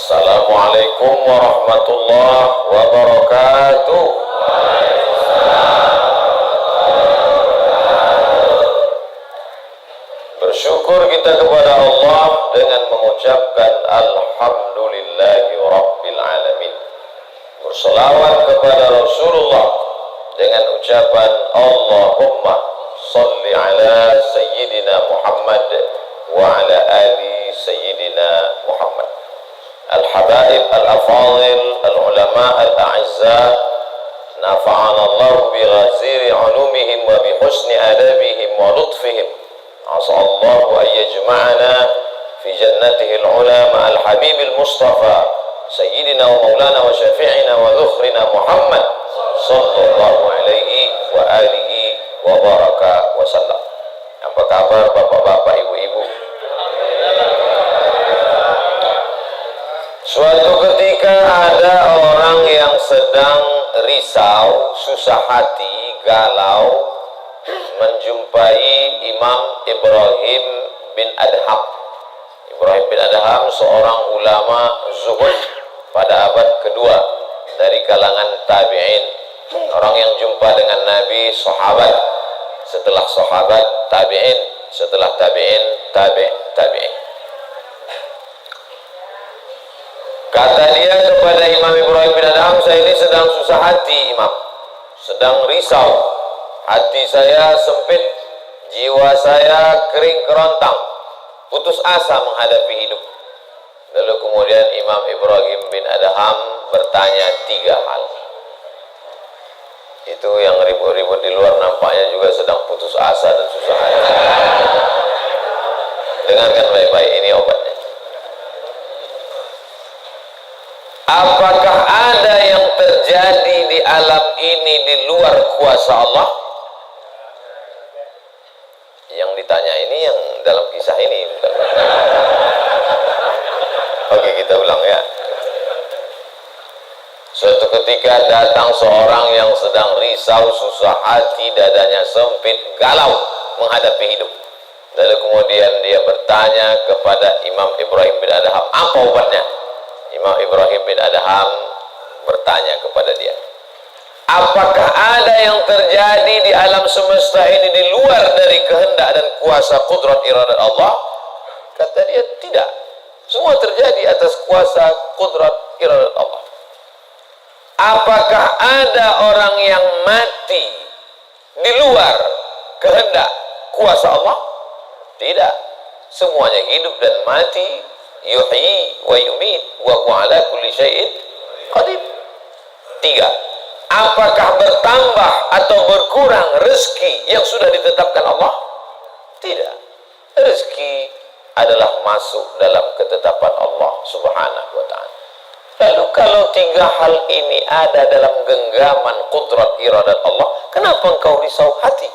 Assalamualaikum warahmatullahi wabarakatuh. Bersyukur kita kepada Allah dengan mengucapkan Alhamdulillahi Rabbil Alamin. Berselawat kepada Rasulullah dengan ucapan Allahumma salli ala Sayyidina Muhammad wa ala ali Sayyidina Muhammad. Al-habaib al-afadil al-ulama al-a'izza, nafa'ana Allah bi ghaziri ulumihim wa bi husni adabihim wa lutfihim. Asallahu an yajma'ana fi jannatihi al-ula ma'al habibil mustafa sayyidina wa maulana wa syafi'ina wa dhukhrina Muhammad sallallahu alaihi wa alihi wa baraka wa sallam. Apa kabar bapak-bapak, ibu-ibu? Suatu ketika ada orang yang sedang risau, susah hati, galau, menjumpai Imam Ibrahim bin Adham. Ibrahim bin Adham seorang ulama zuhud pada abad kedua dari kalangan tabi'in. Orang yang jumpa dengan Nabi, sahabat, setelah sahabat tabi'in, setelah tabi'in tabi'in. Kata dia kepada Imam Ibrahim bin Adham, saya ini sedang susah hati Imam, sedang risau, hati saya sempit, jiwa saya kering kerontang, putus asa menghadapi hidup. Lalu kemudian Imam Ibrahim bin Adham bertanya tiga hal. Itu yang ribut-ribut di luar nampaknya juga sedang putus asa dan susah hati. Dengarkan baik-baik, ini obatnya. Apakah ada yang terjadi di alam ini di luar kuasa Allah? Yang ditanya ini yang dalam kisah ini. Oke, kita ulang ya. Suatu ketika datang seorang yang sedang risau, susah hati, dadanya sempit, galau menghadapi hidup. Lalu kemudian dia bertanya kepada Imam Ibrahim bin Adham, apa obatnya? Imam Ibrahim bin Adham bertanya kepada dia, apakah ada yang terjadi di alam semesta ini di luar dari kehendak dan kuasa kudrat iradat Allah? Kata dia, tidak. Semua terjadi atas kuasa kudrat iradat Allah. Apakah ada orang yang mati di luar kehendak kuasa Allah? Tidak. Semuanya hidup dan mati, yuhyi wa yumit wa huwa ala kulli syai'in qadir. Tiga, apakah bertambah atau berkurang rezeki yang sudah ditetapkan Allah? Tidak. Rezeki adalah masuk dalam ketetapan Allah subhanahu wa ta'ala. Lalu kalau tiga hal ini ada dalam genggaman kudrat iradat Allah, kenapa engkau risau hati?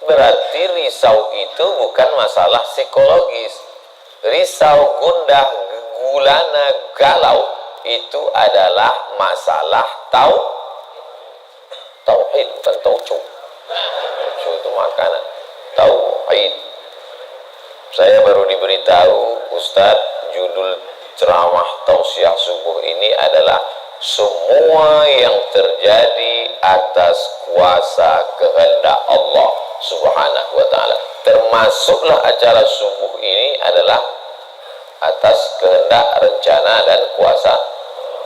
Berarti risau itu bukan masalah psikologis. Risau, gundah, gulana, galau itu adalah masalah tauhid, bukan tauco. Tauco itu makanan. Tauhid. Saya baru diberitahu, Ustadz, judul ceramah tausiah subuh ini adalah semua yang terjadi atas kuasa kehendak Allah subhanahu wa ta'ala. Termasuklah acara subuh ini adalah atas kehendak, rencana, dan kuasa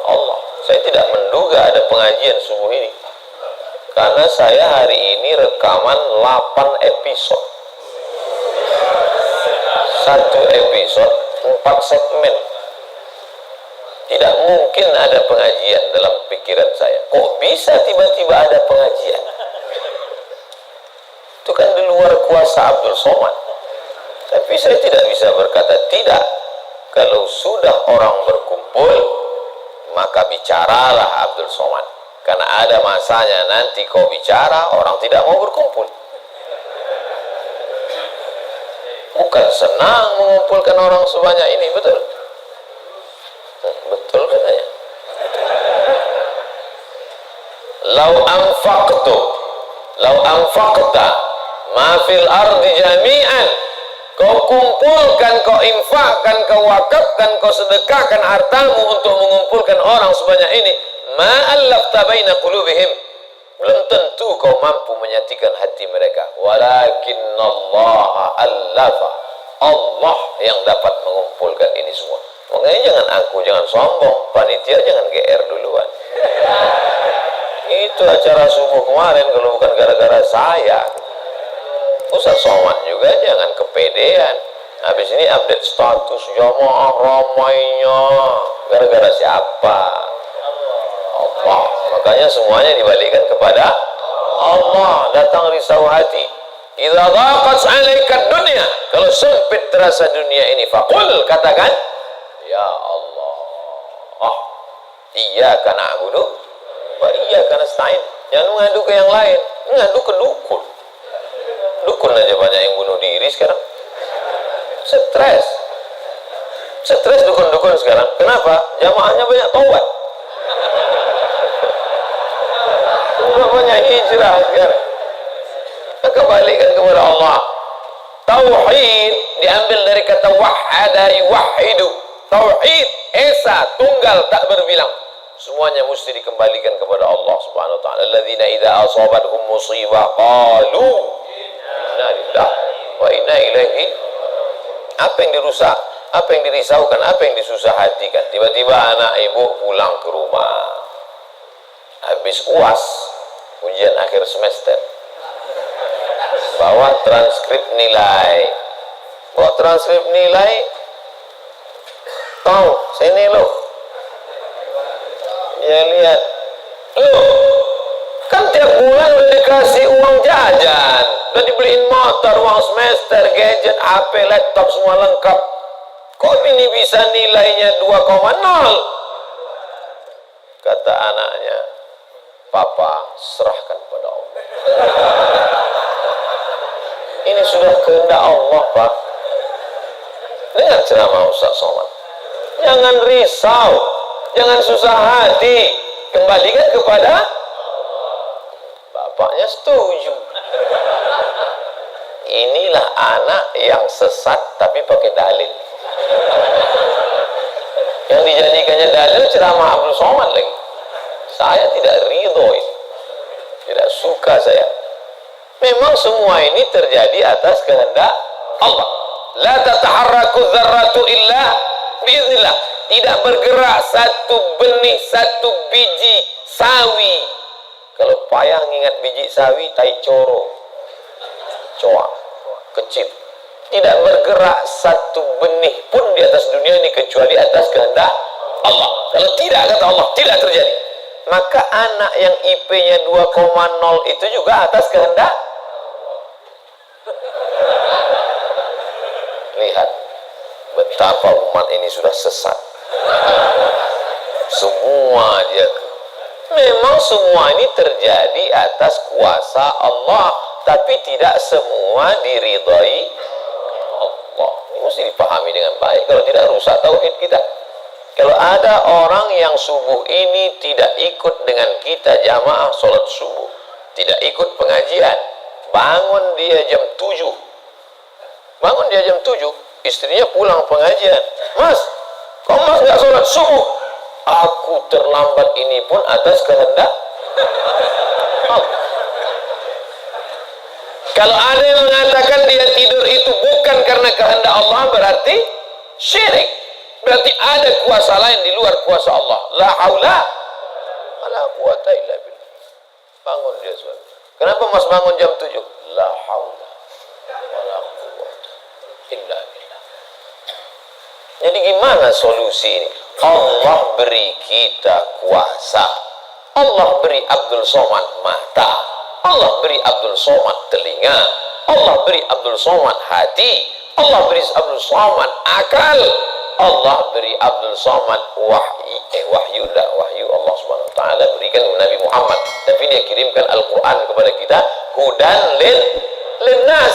Allah. Saya tidak menduga ada pengajian subuh ini, karena saya hari ini rekaman 8 episode. Satu episode 4 segmen. Tidak mungkin ada pengajian dalam pikiran saya. Kok bisa tiba-tiba ada pengajian? Itu kan di luar kuasa Abdul Somad. Tapi saya tidak bisa berkata tidak. Kalau sudah orang berkumpul, maka bicaralah Abdul Somad. Karena ada masanya nanti kau bicara, orang tidak mau berkumpul. Bukan senang mengumpulkan orang sebanyak ini, betul? Betul katanya. Lau anfaqta ma fil ardi jami'an kau kumpulkan, kau infakkan, kau wakafkan, kau sedekahkan hartamu untuk mengumpulkan orang sebanyak ini, ma'allafta baina qulubihim, belum tentu kau mampu menyatukan hati mereka. Walakinnallaha allafa, Allah yang dapat mengumpulkan ini semua. Makanya jangan aku, jangan sombong, panitia jangan GR duluan. Itu acara subuh kemarin kalau bukan gara-gara saya. Ustaz Somad juga jangan kepedean. Habis ini update status jamaah ramainya. Gara-gara siapa? Allah. Makanya semuanya dibalikkan kepada Allah. Datang risau hati. Idza dhaqat 'alaika dunya, kalau sempit terasa dunia ini, faqul, katakan, ya Allah, iyyaka na'budu wa iyyaka nasta'in. Jangan mengadu ke yang lain, mengadu ke dukun. Dukun aja banyak yang bunuh diri sekarang. Stres dukun-dukun sekarang. Kenapa? Jamaahnya banyak taubat. Banyak hijrah sekarang. Kembalikan kepada Allah. Tauhid diambil dari kata wahada yuwahidu. Tauhid, esa, tunggal, tak berbilang. Semuanya mesti dikembalikan kepada Allah Subhanahu wa taala. Alladzina idza asabathum musibah qalu inna lillahi wa inna ilaihi. Apa yang dirusak, apa yang dirisaukan, apa yang disusah hatikan. Tiba-tiba anak ibu pulang ke rumah. Habis UAS, ujian akhir semester. Bawa transkrip nilai. Tahu, sini loh. Ya lihat. Loh, kan tiap bulan udah dikasih uang jajan, udah dibeliin motor, uang semester, gadget, HP, laptop, semua lengkap. Kok ini bisa nilainya 2,0? Kata anaknya, Papa, serahkan pada Allah. Ini sudah kehendak Allah, Pak. Dengar ceramah Ustaz Somad. Jangan risau, jangan susah hati, kembalikan kepada bapaknya. Setuju. Inilah anak yang sesat tapi pakai dalil. Yang dijadikannya dalil ceramah Abdul Somad lagi. Saya tidak ridho ini. Tidak suka saya. Memang semua ini terjadi atas kehendak Allah. La tataharraku dzarratu illa biiznillah. Tidak bergerak satu benih, satu biji sawi. Kalau payah ngingat biji sawi, tai coro. Coa, kecil. Tidak bergerak satu benih pun di atas dunia ini kecuali atas kehendak Allah. Kalau tidak, kata Allah, tidak terjadi. Maka anak yang IP-nya 2,0 itu juga atas kehendak. Lihat betapa umat ini sudah sesat. Semua dia. Memang semua ini terjadi atas kuasa Allah, tapi tidak semua diridhai Allah. Ini mesti dipahami dengan baik. Kalau tidak, rusak tauhid kita. Kalau ada orang yang subuh ini tidak ikut dengan kita jamaah sholat subuh, tidak ikut pengajian, bangun dia jam 7. Bangun dia jam 7, istrinya pulang pengajian. Mas, kok mas nggak sholat subuh? Aku terlambat ini pun atas kehendak Allah. Kalau ada yang mengatakan dia tidur itu bukan karena kehendak Allah, berarti syirik. Berarti ada kuasa lain di luar kuasa Allah. La haula wala quwata illa billah. Bangun dia suami. Kenapa mas bangun jam 7? La haula wala quwata illa billah. Jadi gimana solusi ini? Allah beri kita kuasa. Allah beri Abdul Somad mata. Allah beri Abdul Somad telinga. Allah beri Abdul Somad hati. Allah beri Abdul Somad akal. Allah beri Abdul Somad wahyu Allah Subhanahu wa taala berikan kepada Nabi Muhammad, tapi dia kirimkan Al-Qur'an kepada kita, hudan linnas.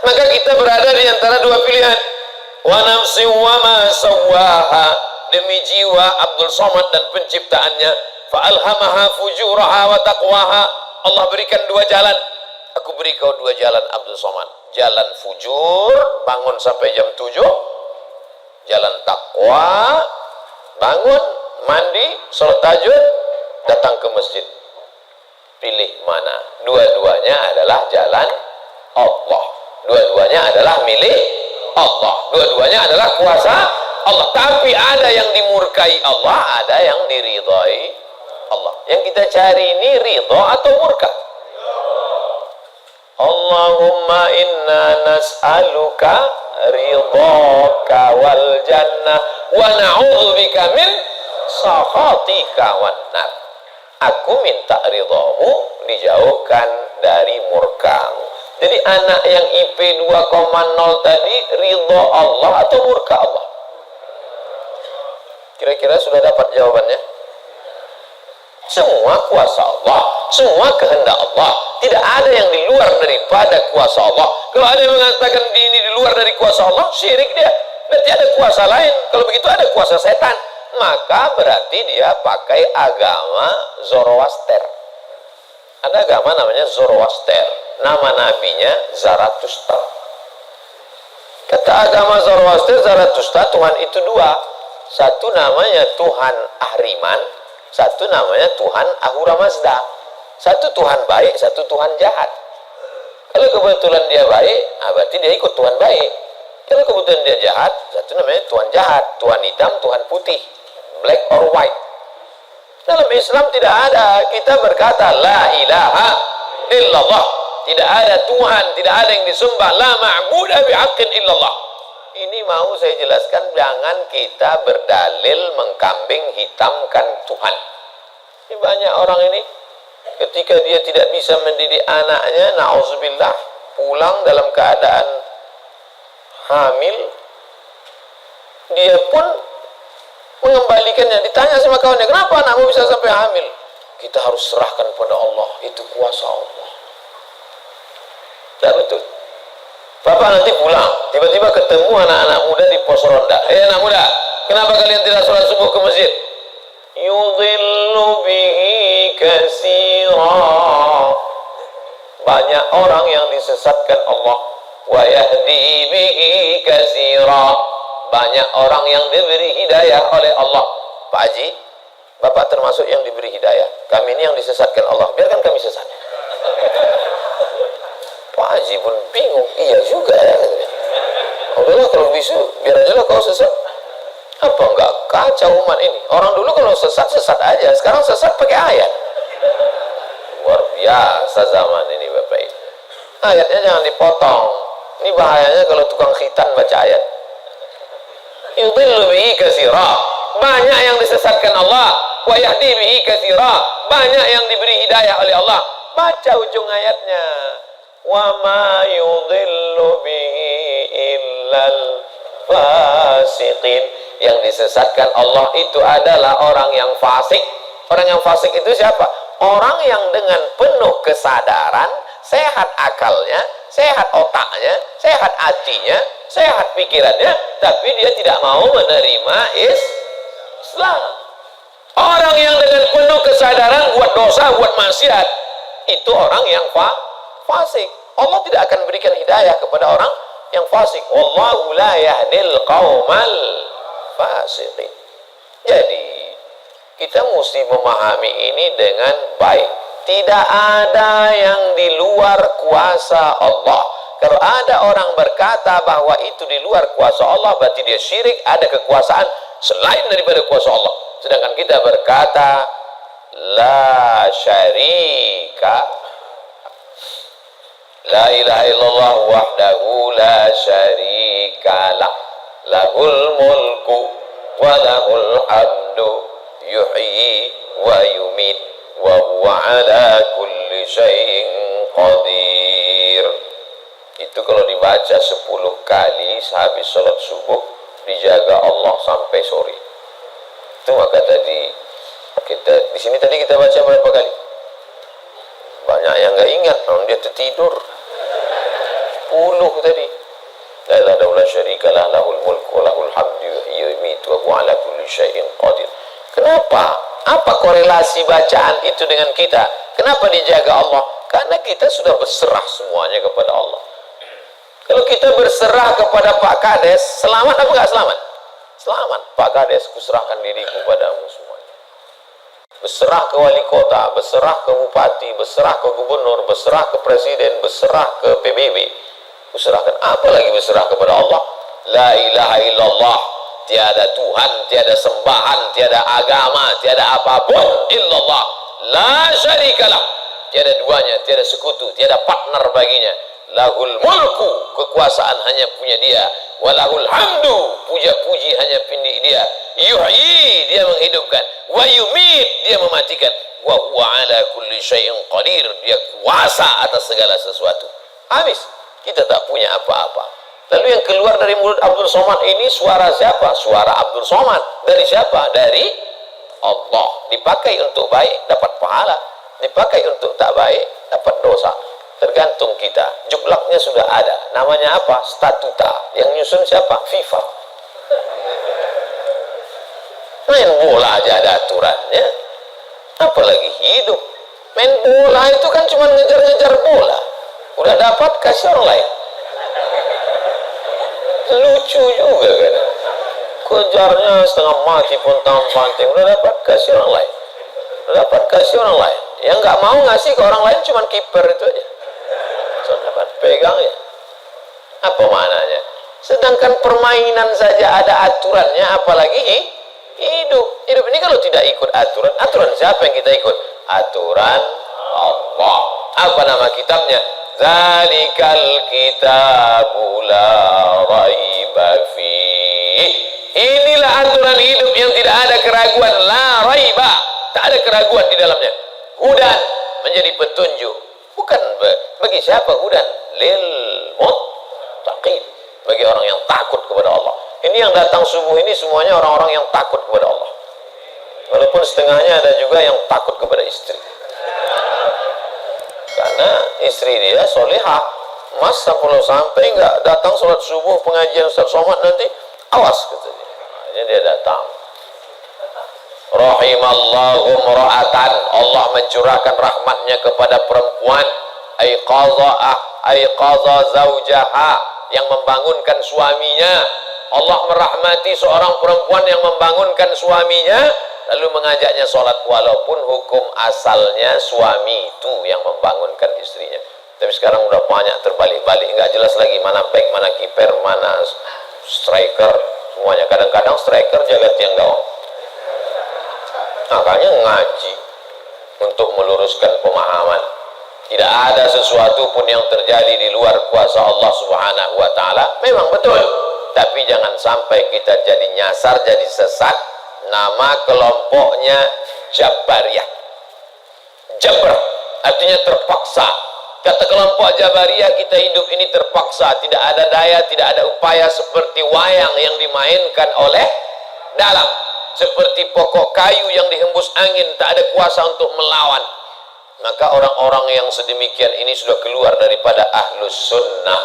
Maka kita berada di antara dua pilihan. Wa nafsi wa ma sawwaha, demi jiwa Abdul Somad dan penciptaannya, fa alhamaha fujuraha wa taqwaha. Allah berikan dua jalan. Aku beri kau dua jalan Abdul Somad. jalan fujur, bangun sampai jam 7, jalan takwa, bangun, mandi, sholat tahajud, datang ke masjid. Pilih mana? Dua-duanya adalah jalan Allah. Dua-duanya adalah milik Allah. Dua-duanya adalah kuasa Allah. Tapi ada yang dimurkai Allah, ada yang diridhai Allah. Yang kita cari ini ridha atau murka? Allahumma inna nas'aluka ridhaka wal jannah wa na'udzubika min sakhatika wan nar. Aku minta ridhamu, dijauhkan dari murkamu. Jadi anak yang IP 2,0 tadi ridha Allah atau murka Allah? Kira-kira sudah dapat jawabannya? Semua kuasa Allah, semua kehendak Allah. Tidak ada yang di luar daripada kuasa Allah. Kalau ada yang mengatakan ini di luar dari kuasa Allah, syirik dia. Berarti ada kuasa lain. Kalau begitu ada kuasa setan. Maka berarti dia pakai agama Zoroaster. Ada agama namanya Zoroaster. Nama nabinya Zarathustra. Kata agama Zoroaster, Zarathustra, Tuhan itu dua. Satu namanya Tuhan Ahriman, satu namanya Tuhan Ahura Mazda. Satu Tuhan baik, satu Tuhan jahat. Kalau kebetulan dia baik, berarti dia ikut Tuhan baik. Kalau kebetulan dia jahat, satu namanya Tuhan jahat. Tuhan hitam, Tuhan putih, black or white. Dalam Islam tidak ada. Kita berkata la ilaha illallah. Tidak ada Tuhan, tidak ada yang disembah. La ma'budu bihaqqin illallah. Ini mau saya jelaskan, jangan kita berdalil mengkambing hitamkan Tuhan. Ini banyak orang ini, ketika dia tidak bisa mendidik anaknya, na'udzubillah, pulang dalam keadaan hamil, dia pun mengembalikannya. Ditanya sama kawannya, kenapa anakmu bisa sampai hamil? Kita harus serahkan pada Allah, itu kuasa Allah. Tidak betul. Bapak nanti pulang, tiba-tiba ketemu anak-anak muda di pos ronda. Anak muda, kenapa kalian tidak sholat subuh ke masjid? Yudhillu bihi katsira. Banyak orang yang disesatkan Allah. Wa yahdi bihi katsira. Banyak orang yang diberi hidayah oleh Allah. Pak Haji, Bapak termasuk yang diberi hidayah. Kami ini yang disesatkan Allah. Biarkan kami sesat. Pak Haji pun bingung. Iya juga ya. Udahlah kalau bisa, biar aja lah kau sesat. Apa enggak kacau umat ini? Orang dulu kalau sesat aja. Sekarang sesat pakai ayat. Luar biasa zaman ini Bapak Ibu. Ayatnya jangan dipotong. Ini bahayanya kalau tukang khitan baca ayat. Yudhillu bihi katsira. Banyak yang disesatkan Allah. Wa yahdi bihi katsira. Banyak yang diberi hidayah oleh Allah. Baca ujung ayatnya. Wa ma yudhillu bihi illal fasiqin. Yang disesatkan Allah itu adalah orang yang fasik. Orang yang fasik itu siapa? Orang yang dengan penuh kesadaran, sehat akalnya, sehat otaknya, sehat hatinya, sehat pikirannya, tapi dia tidak mau menerima Islam. Orang yang dengan penuh kesadaran buat dosa, buat maksiat, itu orang yang fasik. Allah tidak akan berikan hidayah kepada orang yang fasik. Wallahu la yahdil qaumal fasiqin. Jadi kita mesti memahami ini dengan baik. Tidak ada yang di luar kuasa Allah. Kalau ada orang berkata bahwa itu di luar kuasa Allah, berarti dia syirik, ada kekuasaan selain daripada kuasa Allah. Sedangkan kita berkata la syarika, la ilaha illallah wahdahu la syarika lah, lahul mulku wa lahul hamdu yuhyi wa yumit wa huwa ala kulli syai'in qadir. Itu kalau dibaca 10 kali sehabis sholat subuh, dijaga Allah sampai sore. Itu maka tadi kita di sini tadi kita baca berapa kali? Banyak yang nggak ingat, dia tertidur. 10 tadi. La ilaha illallah syarikalah lahul mulku wa lahul hamdu yuhyi wa yumiitu wa huwa ala kulli syai'in qadir. Kenapa? Apa korelasi bacaan itu dengan kita? Kenapa dijaga Allah? Karena kita sudah berserah semuanya kepada Allah. Kalau kita berserah kepada Pak Kades, selamat apa enggak selamat? Selamat. Pak Kades, kuserahkan diriku padamu semuanya. Berserah ke wali kota, berserah ke bupati, berserah ke gubernur, berserah ke presiden, berserah ke PBB. Kuserahkan. Apa lagi berserah kepada Allah? La ilaha illallah. Tiada Tuhan, tiada sembahan, tiada agama, tiada apapun illallah. La syarikalah. Tiada duanya, tiada sekutu, tiada partner baginya. Lahul mulku, kekuasaan hanya punya dia. Walahul hamdu, puja-puji hanya punya dia. Yuhyi, dia menghidupkan. Wa yumit, dia mematikan. Wa huwa ala kulli syai'in qadir, dia kuasa atas segala sesuatu. Habis, kita tak punya apa-apa. Lalu yang keluar dari mulut Abdul Somad ini suara siapa? Suara Abdul Somad. Dari siapa? Dari Allah. Dipakai untuk baik, dapat pahala. Dipakai untuk tak baik, dapat dosa. Tergantung kita. Juklaknya sudah ada. Namanya apa? Statuta. Yang nyusun siapa? FIFA. Main bola aja ada aturannya. Apalagi hidup. Main bola itu kan cuma ngejar-ngejar bola. Udah dapat, kasih orang lain. Lucu juga kan. Kejarnya setengah mati pun tampang-panting. Udah dapat, kasih orang lain. Udah dapat, kasih orang lain. Yang nggak mau ngasih ke orang lain cuma kiper itu aja. So, dapat pegang ya. Apa maknanya? Sedangkan permainan saja ada aturannya, apalagi hidup. Hidup ini kalau tidak ikut aturan, aturan siapa yang kita ikut? Aturan Allah. Apa nama kitabnya? Zalikal kitabu la raiba fihi. Inilah aturan hidup yang tidak ada keraguan, la raiba. Tak ada keraguan di dalamnya. Hudan, menjadi petunjuk. Bukan bagi siapa hudan? Lil muttaqin, bagi orang yang takut kepada Allah. Ini yang datang subuh ini semuanya orang-orang yang takut kepada Allah. Walaupun setengahnya ada juga yang takut kepada istri. Karena istri dia solehah. Mas sampai nggak datang sholat subuh pengajian Ustaz Somad nanti, awas katanya. Akhirnya dia datang. Rahimallahu mra'atan, Allah mencurahkan rahmatnya kepada perempuan. Aiqadha zawjaha, yang membangunkan suaminya. Allah merahmati seorang perempuan yang membangunkan suaminya lalu mengajaknya sholat, walaupun hukum asalnya suami itu yang membangunkan istrinya. Tapi sekarang udah banyak terbalik-balik, nggak jelas lagi mana back, mana kiper, mana striker, semuanya. Kadang-kadang striker jaga tiang gawang. Makanya ngaji untuk meluruskan pemahaman. Tidak ada sesuatu pun yang terjadi di luar kuasa Allah Subhanahu wa ta'ala. Memang betul, tapi jangan sampai kita jadi nyasar, jadi sesat. Nama kelompoknya Jabariyah. Jabr artinya terpaksa. Kata kelompok Jabariyah, kita hidup ini terpaksa, tidak ada daya, tidak ada upaya, seperti wayang yang dimainkan oleh dalam, seperti pokok kayu yang dihembus angin, tak ada kuasa untuk melawan. Maka orang-orang yang sedemikian ini sudah keluar daripada ahlus sunnah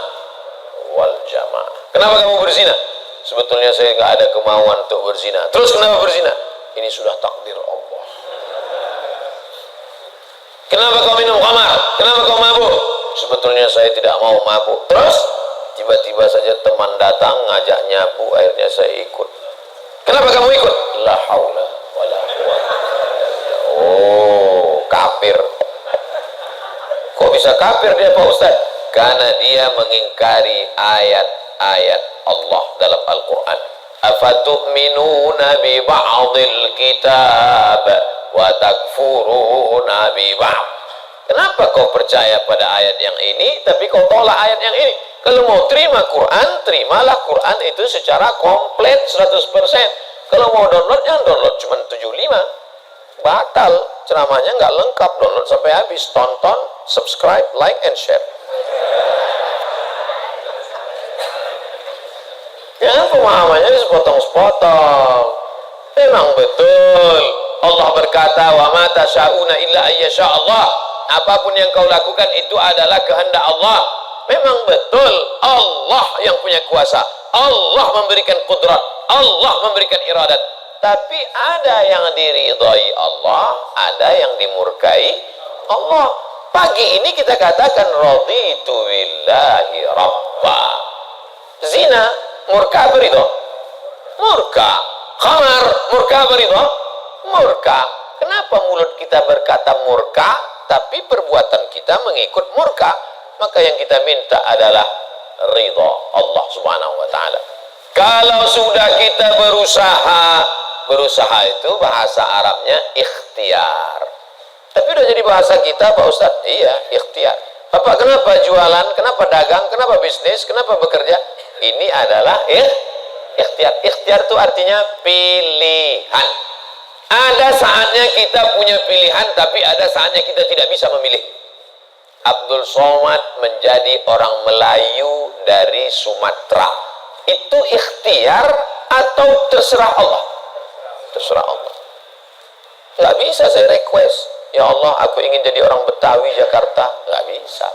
wal jamaah. Kenapa kamu berzina? Sebetulnya saya nggak ada kemauan untuk berzina. Terus kenapa berzina? Ini sudah takdir Allah. Kenapa kau minum khamar? Kenapa kau mabuk? Sebetulnya saya tidak mau mabuk. Terus tiba-tiba saja teman datang ngajak nyabu, akhirnya saya ikut. Kenapa kamu ikut? La haula wala quwwata. Oh, kafir. Kok bisa kafir dia Pak Ustaz? Karena dia mengingkari ayat-ayat Allah dalam Al-Quran. Afatu'minuna bi ba'dil kitab wa takfuruna bi ba'd. Kenapa kau percaya pada ayat yang ini tapi kau tolak ayat yang ini? Kalau mau terima Quran, terimalah Quran itu secara komplit 100%. Kalau mau download, yang download cuma 75. Batal, ceramahnya nggak lengkap. Download sampai habis, tonton, subscribe, like, and share. Ya, pemahamannya sepotong-sepotong. Memang betul Allah berkata, wa ma tasyauna illa ayyasha Allah. Apapun yang kau lakukan itu adalah kehendak Allah. Memang betul Allah yang punya kuasa. Allah memberikan kudrat, Allah memberikan iradat. Tapi ada yang diridhai Allah, ada yang dimurkai Allah. Pagi ini kita katakan raditu billahi rabba. Zina, murka apa ridho? Murka. Khamar, murka apa ridho? Murka. Kenapa mulut kita berkata murka, tapi perbuatan kita mengikut murka? Maka yang kita minta adalah ridho Allah subhanahu wa ta'ala. Kalau sudah kita berusaha itu bahasa Arabnya ikhtiar. Tapi udah jadi bahasa kita Pak Ustadz? Iya, ikhtiar. Bapak kenapa jualan, kenapa dagang, kenapa bisnis, kenapa bekerja? Ini adalah ikhtiar. Ikhtiar itu artinya pilihan. Ada saatnya kita punya pilihan, tapi ada saatnya kita tidak bisa memilih. Abdul Somad menjadi orang Melayu dari Sumatera. Itu ikhtiar atau terserah Allah? Terserah Allah. Nggak bisa saya request, ya Allah aku ingin jadi orang Betawi Jakarta. Nggak bisa.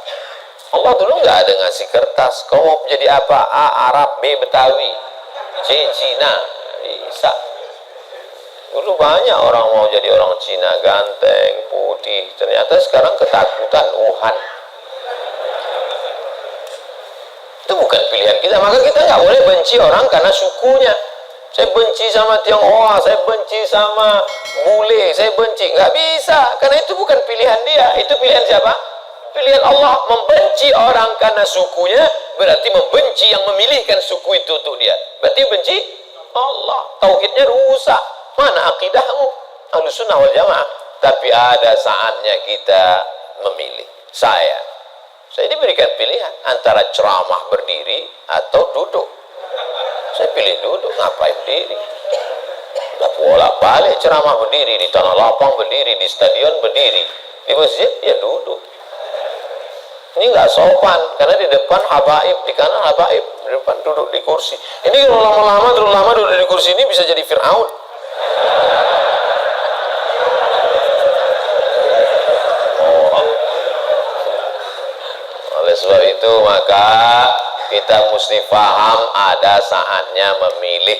Allah dulu nggak ada ngasih kertas, kau mau jadi apa? A. Arab, B. Betawi, C. Cina. Bisa. Dulu banyak orang mau jadi orang Cina, ganteng, putih. Ternyata sekarang ketakutan Wuhan. Itu bukan pilihan kita. Maka kita nggak boleh benci orang karena sukunya. Saya benci sama Tionghoa, saya benci sama bule, saya benci. Nggak bisa, karena itu bukan pilihan dia. Itu pilihan siapa? Pilihan Allah. Membenci orang karena sukunya berarti membenci yang memilihkan suku itu untuk dia. Berarti benci Allah. Tauhidnya rusak. Mana akidahmu? Ahlussunnah wal Jamaah. Tapi ada saatnya kita memilih. Saya diberikan pilihan antara ceramah berdiri atau duduk. Saya pilih duduk, ngapain berdiri? Nggak bolak-balik ceramah berdiri, di tanah lapang berdiri, di stadion berdiri, di masjid ya duduk. Ini nggak sopan, karena di depan habaib, di kanan habaib, di depan duduk di kursi. Ini kalau lama-lama duduk di kursi ini bisa jadi Fir'aun. Oleh sebab itu maka kita mesti paham ada saatnya memilih.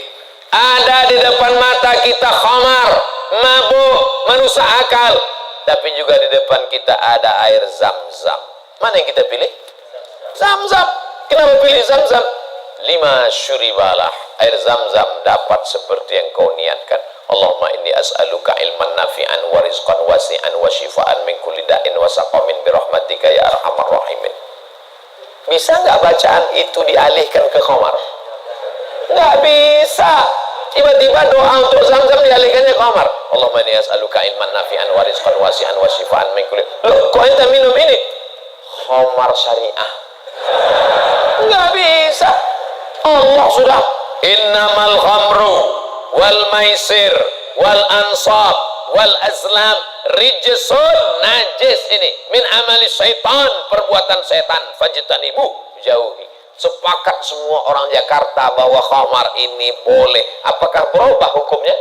Ada di depan mata kita khamar, mabuk, merusak akal. Tapi juga di depan kita ada air Zam-Zam. Mana yang kita pilih? Zam-Zam. Kenapa pilih Zam-Zam? 5 syuribalah. Air Zam-Zam dapat seperti yang kau niatkan. Allahumma inni as'aluka ilman nafi'an wa rizqan wasi'an wa shifaan min kulli da'in wa saqamin birahmatika ya arhamar rahimin. Bisa nggak bacaan itu dialihkan ke khamar? Nggak bisa. Tiba-tiba doa untuk Zam-Zam dialihkannya ke khamar. Allahumma inni as'aluka ilman nafi'an wa rizqan wasi'an wa shifaan min kulli. Loh, kok ente minum ini? Khamar syariah. Nggak bisa. Allah sudah innamal khamru wal maisir wal ansab wal azlam rijsun, najis ini min amali syaitan, perbuatan setan, fajtanibu, jauhi. Sepakat semua orang Jakarta bahwa khamar ini boleh. Apakah berubah hukumnya?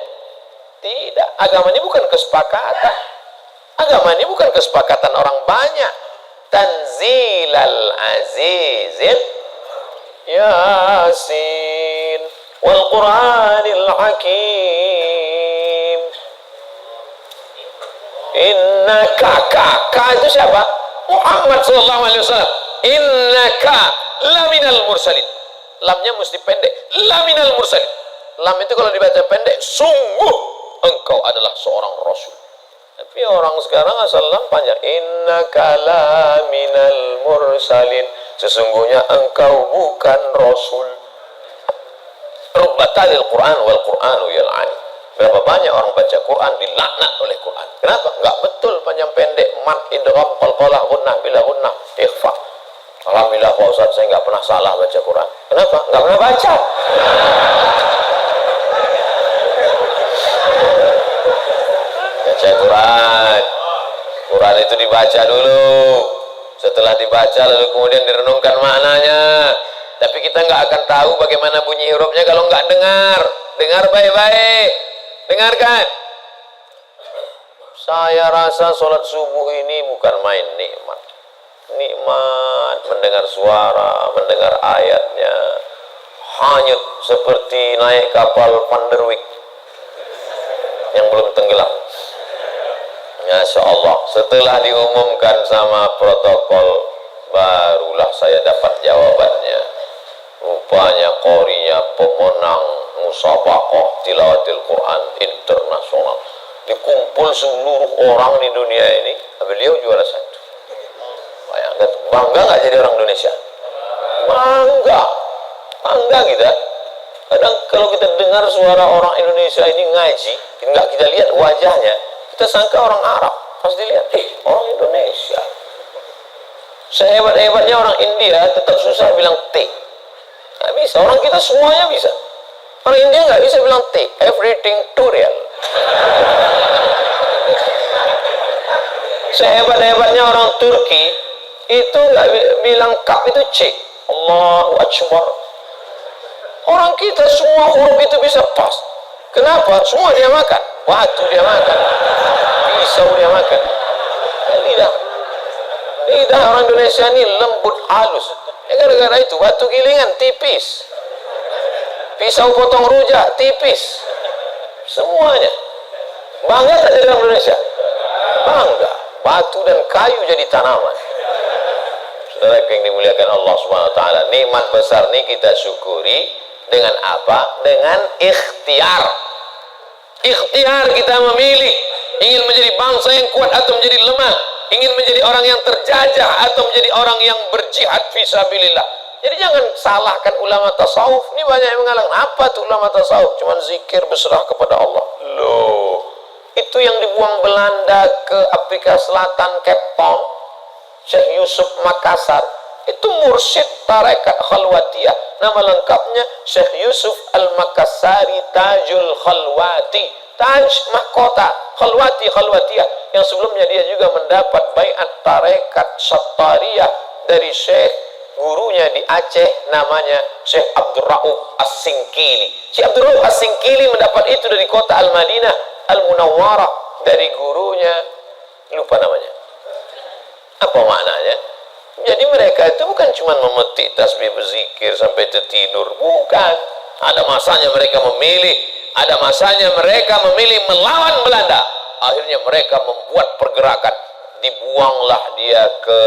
Tidak. Agama ini bukan kesepakatan. Agama ini bukan kesepakatan orang banyak. Tanzilal azizil Yasin wal Qur'anil Hakim. Innaka, ka itu siapa? Muhammad sallallahu alaihi wasallam. Innaka laminal mursalin. Lamnya mesti pendek. Laminal mursalin. Lam itu kalau dibaca pendek, sungguh engkau adalah seorang rasul. Tapi orang sekarang asal lam panjang. Innaka laminal mursalin. Sesungguhnya engkau bukan rasul. Rubbatalil Quran wal Quranu yal'an. Berapa banyak orang baca Quran dilaknat oleh Quran. Kenapa? Enggak betul panjang pendek. Mad, idgham, qalqalah, gunnah, bila gunnah, ikhfa. Alhamdulillah Pak Ustaz, saya enggak pernah salah baca Quran. Kenapa? Enggak pernah baca. Baca Quran. Quran itu dibaca dulu. Setelah dibaca lalu kemudian direnungkan maknanya. Tapi kita nggak akan tahu bagaimana bunyi hurufnya kalau nggak dengar. Dengar baik-baik. Dengarkan. Saya rasa sholat subuh ini bukan main nikmat. Nikmat mendengar suara, mendengar ayatnya. Hanyut seperti naik kapal Panderwick yang belum tenggelam. Masya Allah. Setelah diumumkan sama protokol, barulah saya dapat jawabannya. Rupanya qorinya pemenang musabaqah tilawatil Quran internasional. Dikumpul seluruh orang di dunia ini, beliau juara satu. Bayangkan, bangga nggak jadi orang Indonesia? Bangga, bangga kita. Kadang kalau kita dengar suara orang Indonesia ini ngaji, nggak kita lihat wajahnya, kita sangka orang Arab. Pas dilihat, orang Indonesia. Sehebat-hebatnya orang India tetap susah bilang T. Nggak bisa, orang kita semuanya bisa. Orang India nggak bisa bilang T, everything too real. Sehebat-hebatnya orang Turki itu nggak bilang kap itu C. Allahu Akbar. Orang kita semua huruf itu bisa pas. Kenapa? Semua dia makan. Batu dia makan, pisau dia makan. Lidah orang Indonesia ini lembut halus. Gara-gara itu batu gilingan tipis, pisau potong rujak tipis, semuanya. Bangga tak jadi orang Indonesia? Bangga. Batu dan kayu jadi tanaman. Saudara yang dimuliakan Allah Subhanahu wa taala, nikmat besar ini kita syukuri dengan apa? Dengan ikhtiar. Ikhtiar kita memilih ingin menjadi bangsa yang kuat atau menjadi lemah, ingin menjadi orang yang terjajah atau menjadi orang yang berjihad fisabilillah. Jadi jangan salahkan ulama tasawuf. Ini banyak yang mengatakan, apa tuh ulama tasawuf? Cuman zikir berserah kepada Allah. Loh, itu yang dibuang Belanda ke Afrika Selatan, Cape Town, Syekh Yusuf Makassar, itu mursyid tarekat khalwatiyah. Nama lengkapnya Syekh Yusuf Al-Makassari Tajul Khalwati, Taj mahkota, Khalwati, Khalwatiyah, yang sebelumnya dia juga mendapat baiat tarekat Sattariyah dari Syekh gurunya di Aceh, namanya Syekh Abdul Rauf As-Singkili. Syekh Abdul Rauf As-Singkili mendapat itu dari kota Al-Madinah Al-Munawwarah, dari gurunya, lupa namanya. Apa maknanya? Jadi mereka itu bukan cuma memetik tasbih berzikir sampai tertidur, bukan. Ada masanya mereka memilih, ada masanya mereka memilih melawan Belanda. Akhirnya mereka membuat pergerakan, dibuanglah dia ke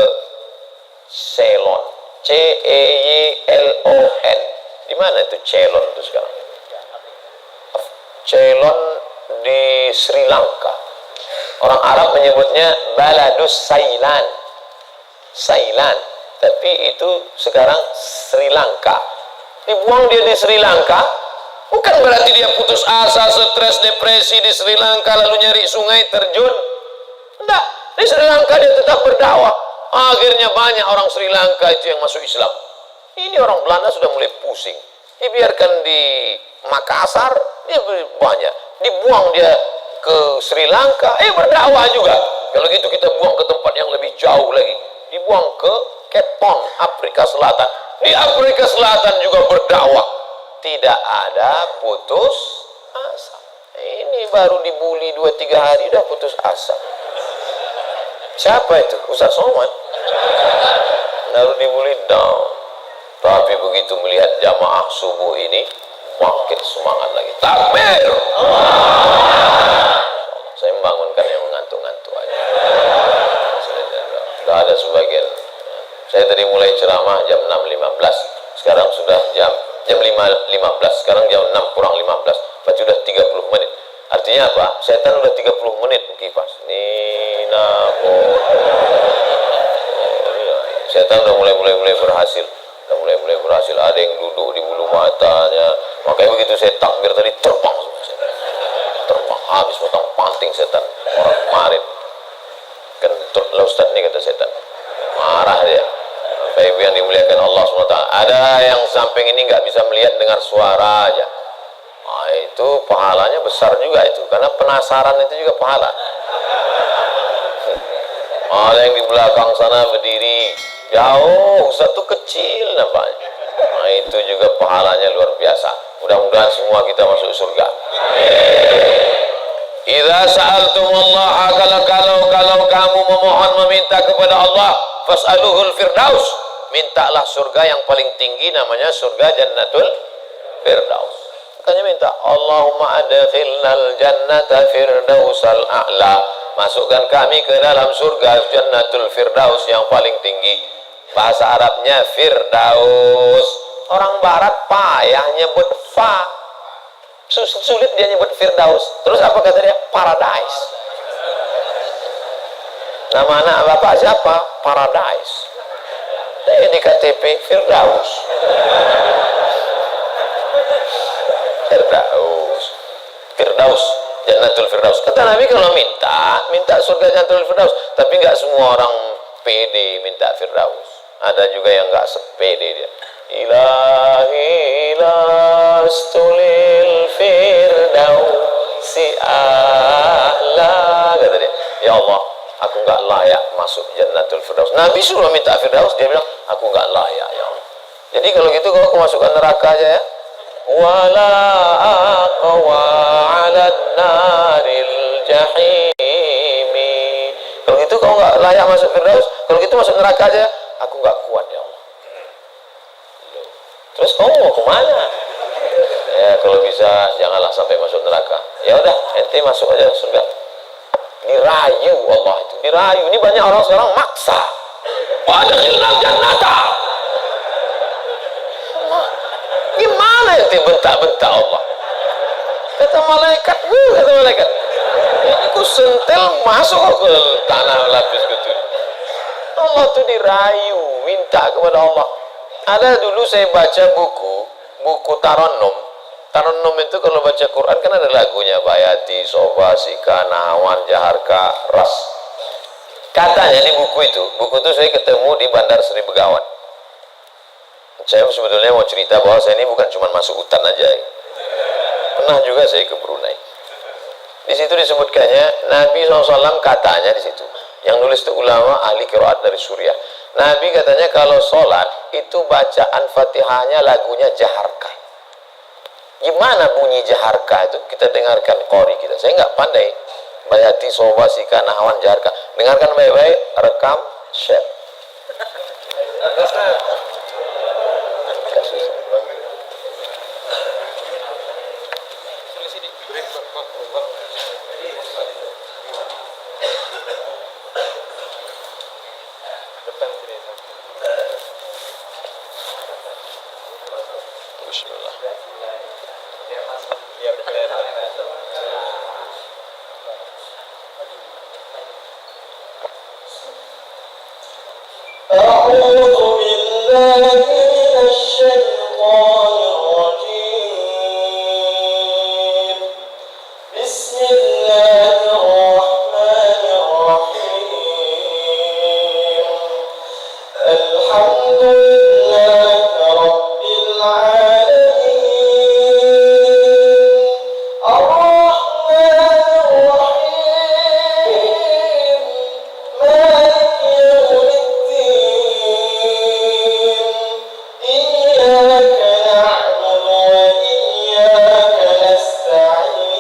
Ceylon, Ceylon. Di mana itu Ceylon itu sekarang? Ceylon di Sri Lanka. Orang Arab menyebutnya Baladus Sailan, Sailan, tapi itu sekarang Sri Lanka. Dibuang dia di Sri Lanka, bukan berarti dia putus asa, stres, depresi di Sri Lanka lalu nyari sungai terjun. Enggak, di Sri Lanka dia tetap berdakwah. Akhirnya banyak orang Sri Lanka itu yang masuk Islam. Ini orang Belanda sudah mulai pusing. Dibiarkan di Makassar, dia banyak. Dibuang dia ke Sri Lanka, berdakwah juga. Kalau gitu kita buang ke tempat yang lebih jauh lagi. Dibuang ke Cape Town, Afrika Selatan. Di Afrika Selatan juga berdakwah. Tidak ada putus asa. Ini baru dibully 2-3 hari udah putus asa. Siapa itu? Ustaz Somad. Baru dibully down. Tapi begitu melihat jamaah subuh ini, makin semangat lagi. Takbir! Saya membangunkan yang mengantuk-ngantuk aja. Sudah ada sebagian. Saya tadi mulai ceramah jam 6.15. Sekarang sudah jam 5.15. Sekarang jam 6 kurang 15. Berarti sudah 30 menit. Artinya apa? Setan udah 30 menit kipas. Nina setan udah mulai berhasil. Udah mulai berhasil. Ada yang duduk di bulu matanya. Makanya begitu saya takbir tadi terbang semua setan. Terbang habis potong panting setan. Orang kemarin kentut lah Ustaz nih, kata setan. Marah dia. Bapak Ibu yang dimuliakan Allah SWT. Ada yang samping ini nggak bisa melihat, dengar suara aja. Nah, itu pahalanya besar juga itu, karena penasaran itu juga pahala. Ada yang di belakang sana berdiri jauh, Ustaz tuh kecil nampaknya. Nah, itu juga pahalanya luar biasa. Mudah-mudahan semua kita masuk surga. Idza sa'altumullaha, kalau kamu memohon meminta kepada Allah, fas'aluhul firdaus, mintalah surga yang paling tinggi, namanya surga Jannatul Firdaus. Makanya minta, Allahumma adkhilnal jannata firdausal a'la, masukkan kami ke dalam surga Jannatul Firdaus yang paling tinggi. Bahasa Arabnya Firdaus. Orang barat payah nyebut fa, sulit dia nyebut Firdaus. Terus apa kata dia? Paradise. Nama anak bapak siapa? Paradise. Di KTP Firdaus. Firdaus, Jannatul Firdaus. Kata Nabi kalau minta surga Jannatul Firdaus. Tapi nggak semua orang pede minta Firdaus. Ada juga yang nggak sepede dia. Ilahi lastulil firdausi ahla, kata dia. Ya Allah, aku nggak layak masuk Jannatul Firdaus. Nabi suruh minta Firdaus, dia bilang aku nggak layak ya Allah. Jadi kalau gitu kau masukkan neraka aja ya. Wala aqwa 'alan naril jahimi. Kalau gitu kau nggak layak masuk Firdaus. Kalau gitu masuk neraka aja. Aku nggak kuat ya Allah. Terus kamu mau kemana? Ya kalau bisa janganlah sampai masuk neraka. Ya udah, ente masuk aja surga. Dirayu Allah itu, dirayu. Ini banyak orang sekarang maksa. Padahal jannata. Gimana ente bentak-bentak Allah? Kata malaikat, aku sentel masuk ke tanah lapis gitu. Allah tuh dirayu, minta kepada Allah. Ada dulu saya baca buku Tarannum. Tarannum itu kalau baca Quran kan ada lagunya, Bayati, Soba, Sika, Nahawan, Jaharka, Ras. Katanya di buku itu saya ketemu di Bandar Seri Begawan. Saya sebetulnya mau cerita bahwa saya ini bukan cuma masuk hutan aja. Pernah juga saya ke Brunei. Di situ disebutkannya Nabi SAW katanya di situ. Yang nulis itu ulama ahli qiraat dari Suriah. Nabi katanya kalau sholat itu bacaan Fatihahnya lagunya jaharka. Gimana bunyi jaharka itu? Kita dengarkan qori kita. Saya nggak pandai. Bayati, Soba, Sika, Nahawan, jaharka. Dengarkan baik-baik, rekam, share. Bismillah. أعوذ بالله من الشيطان الرجيم. بسم الله الرحمن الرحيم. الحمد لله رب العالمين. الرحمن الرحيم. مالك يوم الدين. إياك نعبد وإياك نستعين.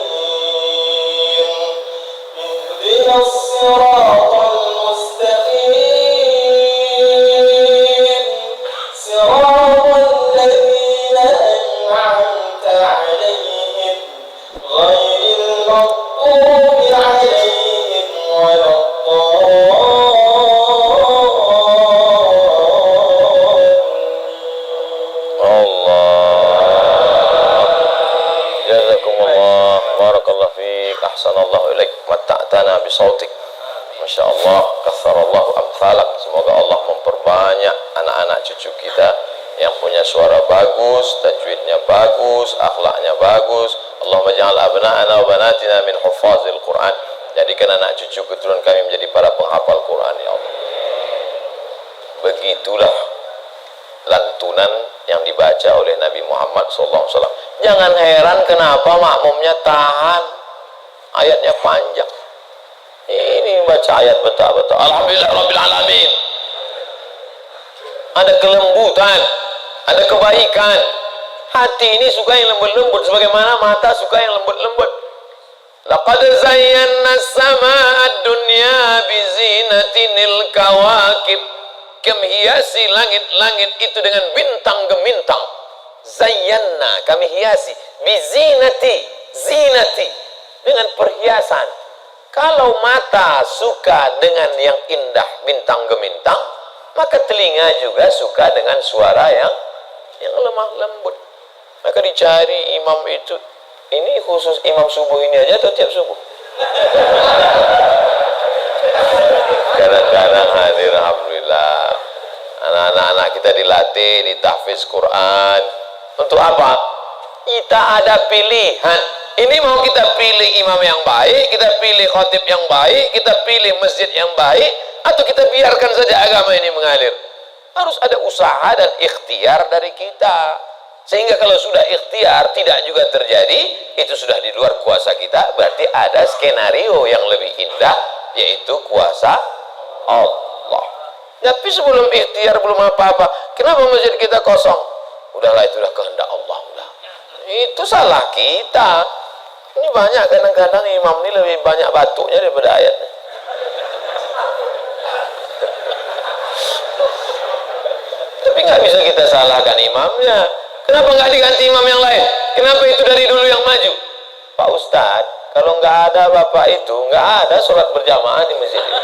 اهدنا الصراط المستقيم. صراط الذين أنعمت عليهم غير المغضوب عليهم ولا Allah. Jazakumullah. Barakallahu fiik. Ahsanallahu ilaik. Matta'tana bisautik. Masya Allah. Katharallahu amthalak. Semoga Allah memperbanyak anak-anak cucu kita yang punya suara bagus, tajwidnya bagus, akhlaknya bagus. Allahumma ja'al abna'ana wa banatina min hufazil Quran. Jadikan anak cucu keturunan kami menjadi para penghafal Quran ya Allah. Begitulah lantunan yang dibaca oleh Nabi Muhammad SAW. Jangan heran kenapa makmumnya tahan, ayatnya panjang. Ini baca ayat betul-betul. Alhamdulillah Rabbil Alamin. Ada kelembutan, ada kebaikan. Hati ini suka yang lembut-lembut, sebagaimana mata suka yang lembut-lembut. Laqad zayyana as-samaa'a ad-dunya bizinatinil kawakib. Kami hiasi langit-langit itu dengan bintang gemintang. Zayyana, kami hiasi. Bizinati, zinati, dengan perhiasan. Kalau mata suka dengan yang indah bintang gemintang, maka telinga juga suka dengan suara yang lemah lembut. Maka dicari imam itu. Ini khusus imam subuh ini aja atau tiap subuh? Kadang-kadang hadir, alhamdulillah. Anak-anak kita dilatih, ditahfiz Quran. Untuk apa? Kita ada pilihan. Ini mau kita pilih imam yang baik, kita pilih khatib yang baik, kita pilih masjid yang baik, atau kita biarkan saja agama ini mengalir. Harus ada usaha dan ikhtiar dari kita. Sehingga kalau sudah ikhtiar tidak juga terjadi, itu sudah di luar kuasa kita, berarti ada skenario yang lebih indah, yaitu kuasa Allah. Tapi sebelum ikhtiar belum apa-apa, kenapa masjid kita kosong? Udahlah, itu udah kehendak Allah. Udah. Itu salah kita. Ini banyak kadang-kadang imam ini lebih banyak batuknya daripada ayatnya. Tapi nggak bisa kita salahkan imamnya. Kenapa nggak diganti imam yang lain? Kenapa itu dari dulu yang maju? Pak Ustadz, kalau nggak ada bapak itu, nggak ada sholat berjamaah di masjid ini.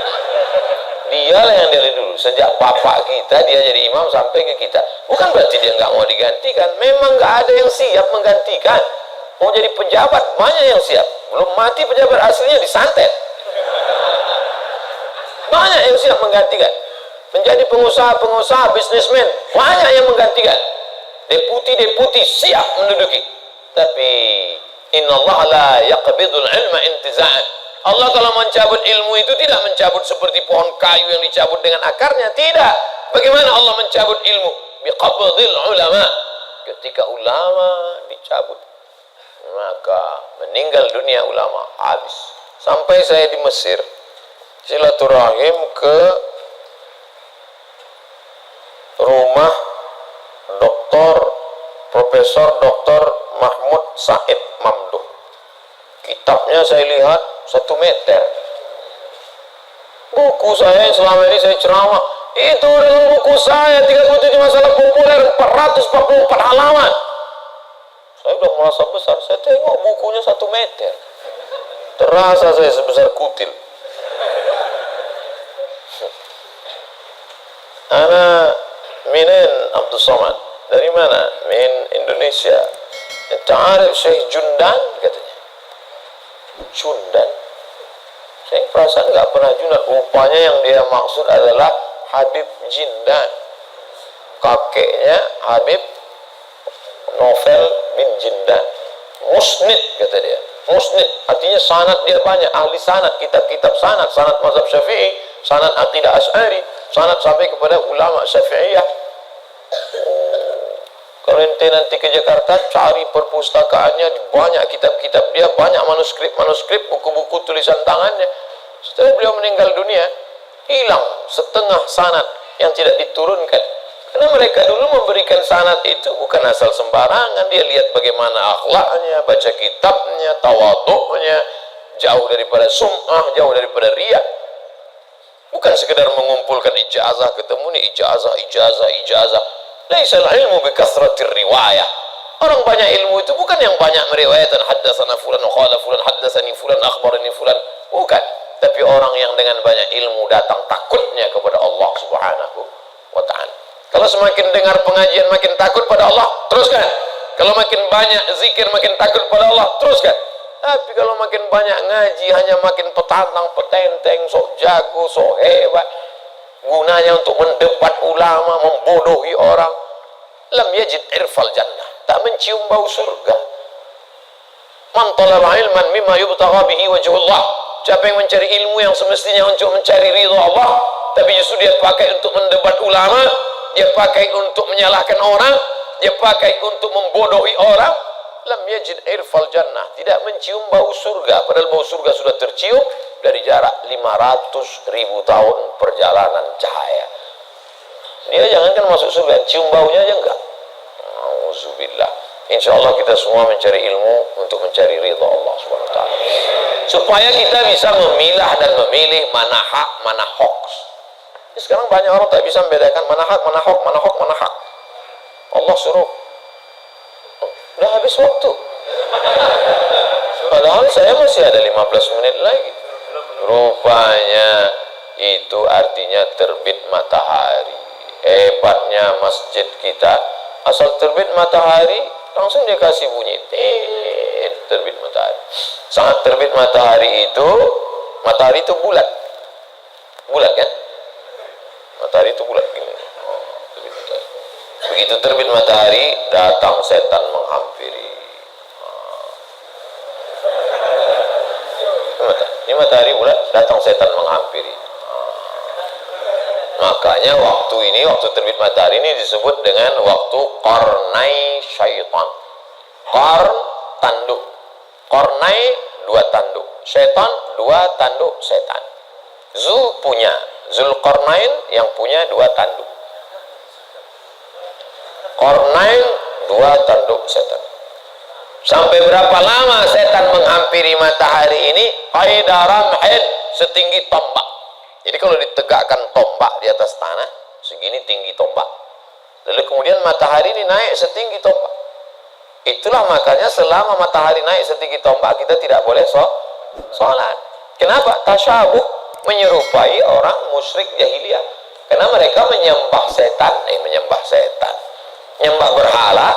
Dialah yang dari dulu. Sejak bapak kita, dia jadi imam sampai ke kita. Bukan berarti dia nggak mau digantikan. Memang nggak ada yang siap menggantikan. Mau jadi pejabat, banyak yang siap. Belum mati pejabat aslinya disantet. Banyak yang siap menggantikan. Menjadi pengusaha-pengusaha, bisnismen, banyak yang menggantikan. Deputi-deputi siap menduduki. Tapi innallaha la yaqbidul ilma intiza'an. Allah kalau mencabut ilmu itu tidak mencabut seperti pohon kayu yang dicabut dengan akarnya. Tidak. Bagaimana Allah mencabut ilmu? Biqabdil ulama. Ketika ulama dicabut, maka meninggal dunia ulama, habis. Sampai saya di Mesir, silaturahim ke rumah Profesor Dr. Mahmud Said Mamduh. Kitabnya saya lihat 1 meter. Buku saya yang selama ini saya ceramah, itu dengan buku saya 37 masalah populer 444 halaman. Saya udah merasa besar, saya tengok bukunya 1 meter. Terasa saya sebesar kutil. Ana minen Abdul Somad. Dari mana? Min Indonesia. Ta'arif Syekh Jundan katanya. Jundan. Saya perasaan nggak pernah Jundan. Rupanya yang dia maksud adalah Habib Jindan. Kakeknya Habib Novel bin Jindan. Musnid kata dia. Musnid artinya sanad dia banyak, ahli sanad, kitab-kitab sanad mazhab Syafi'i, sanad aqidah Asy'ari, sanad sampai kepada ulama Syafi'iyah. Kalau ente nanti ke Jakarta, cari perpustakaannya, banyak kitab-kitab dia, banyak manuskrip, buku-buku tulisan tangannya. Setelah beliau meninggal dunia, hilang setengah sanad yang tidak diturunkan. Karena mereka dulu memberikan sanad itu bukan asal sembarangan. Dia lihat bagaimana akhlaknya, baca kitabnya, tawadhu'nya, jauh daripada sum'ah, jauh daripada riya. Bukan sekedar mengumpulkan ijazah, ketemu nih ijazah. Laisal ilmu bikasratir riwayah. Orang banyak ilmu itu bukan yang banyak meriwayatkan haddatsana fulan wa qala fulan haddatsani fulan akhbarani fulan. Bukan. Tapi orang yang dengan banyak ilmu datang takutnya kepada Allah Subhanahu wa ta'ala. Kalau semakin dengar pengajian makin takut pada Allah, teruskan. Kalau makin banyak zikir makin takut pada Allah, teruskan. Tapi kalau makin banyak ngaji hanya makin petantang, petenteng, sok jago, sok hebat, gunanya untuk mendebat ulama, membodohi orang. Lam yajid irfal jannah, tak mencium bau surga. Man talaba ilman mimma yubtagha bihi wajhullah. Siapa yang mencari ilmu yang semestinya untuk mencari ridha Allah, tapi justru dia pakai untuk mendebat ulama, dia pakai untuk menyalahkan orang, dia pakai untuk membodohi orang, lam yajid irfal jannah, tidak mencium bau surga. Padahal bau surga sudah tercium dari jarak 500.000 tahun perjalanan cahaya. Dia jangankan masuk surga, cium baunya aja enggak. Auzubillah. Insyaallah kita semua mencari ilmu untuk mencari ridha Allah Subhanahu wa taala. Supaya kita bisa memilah dan memilih mana hak, mana hoax. Sekarang banyak orang tak bisa membedakan mana hak, mana hoax, mana hoax, mana hak. Allah suruh, udah habis waktu. Padahal saya masih ada 15 menit lagi. Rupanya itu artinya terbit matahari. Hebatnya masjid kita, Asal terbit matahari langsung dia kasih bunyi, terbit matahari. Saat terbit matahari itu bulat, kan? Matahari itu bulat gini. Terbit matahari. Begitu terbit matahari, datang setan menghampiri. Ini matahari bulat, datang setan menghampiri. Makanya waktu terbit matahari ini disebut dengan waktu qarnai syaitan. Qarn, tanduk. Qarnai, 2 tanduk. Syaitan, 2 tanduk setan. Zulqarnain yang punya 2 tanduk. Qarnain, 2 tanduk setan. Sampai berapa lama setan menghampiri matahari ini? Qaidaram head, setinggi tombak. Jadi kalau ditegakkan tombak di atas tanah, segini tinggi tombak. Lalu kemudian matahari ini naik setinggi tombak. Itulah makanya selama matahari naik setinggi tombak, kita tidak boleh sholat. Kenapa? Tasyabuh, menyerupai orang musyrik jahiliyah. Karena mereka menyembah setan. Menyembah berhala.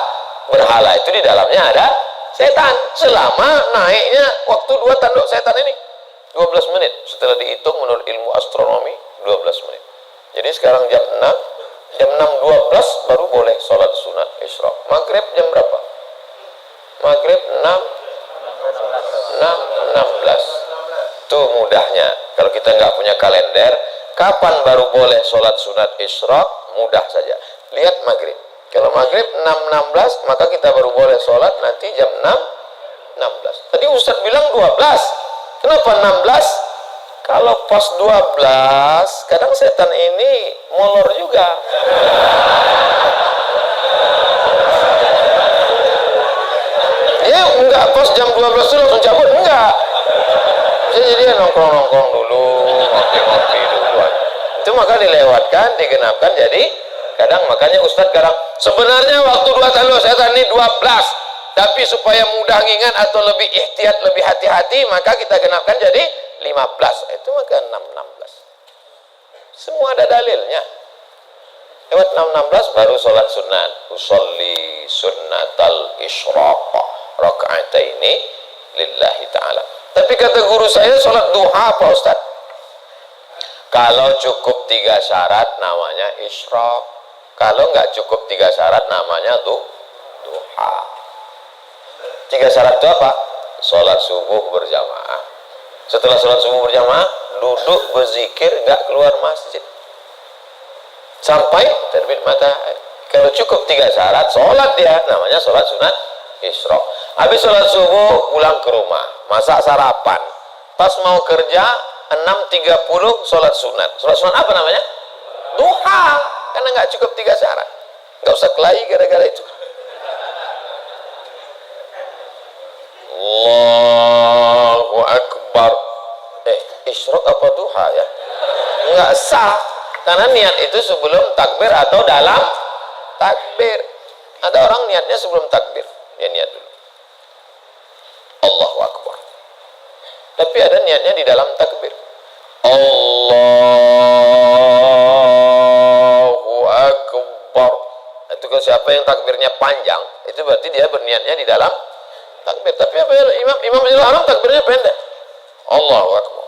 Berhala itu di dalamnya ada setan. Selama naiknya waktu 2 tanduk setan ini 12 menit. Setelah dihitung menurut ilmu astronomi 12 menit. Jadi sekarang jam 6.12 baru boleh sholat sunat isyraq. Maghrib jam berapa? Maghrib 6.16. Tuh mudahnya. Kalau kita nggak punya kalender, kapan baru boleh sholat sunat isyraq? Mudah saja. Lihat maghrib. Kalau maghrib 6.16, maka kita baru boleh sholat nanti jam 6.16. Tadi Ustaz bilang 12. Kenapa 16? Kalau pas 12, kadang setan ini molor juga. Ya enggak pas jam 12 itu langsung cabut, enggak. Jadi dia nongkrong-nongkrong dulu, ngopi-ngopi dulu. Itu maka dilewatkan, digenapkan, jadi kadang makanya Ustadz kadang sebenarnya waktu 2 tanduk setan ini 12, tapi supaya mudah ngingat atau lebih ihtiyat, lebih hati-hati, maka kita genapkan jadi 15. Itu maka 6.16. Semua ada dalilnya. Lewat 6.16 baru sholat sunat. Usolli sunnatal isyraq raka'ataini lillahi ta'ala. Tapi kata guru saya, sholat duha Pak Ustaz. Kalau cukup 3 syarat namanya isyraq. Kalau nggak cukup 3 syarat namanya duha. 3 syarat itu apa? Sholat subuh berjamaah. Setelah sholat subuh berjamaah, duduk berzikir, nggak keluar masjid sampai terbit matahari. Kalau cukup 3 syarat, sholat dia, namanya sholat sunat isyraq. Habis sholat subuh, pulang ke rumah, masak sarapan. Pas mau kerja, 6.30 sholat sunat. Sholat sunat apa namanya? Duha. Karena nggak cukup 3 syarat. Nggak usah kelahi gara-gara itu. Allahu Akbar. Isyraq apa duha ya? Nggak sah. Karena niat itu sebelum takbir atau dalam takbir. Ada orang niatnya sebelum takbir. Dia niat dulu. Allahu Akbar. Tapi ada niatnya di dalam takbir. Allahu Akbar. Itu kalau siapa yang takbirnya panjang, itu berarti dia berniatnya di dalam takbir. Tapi apa ya, Imam Masjidil Haram takbirnya pendek. Allahu Akbar.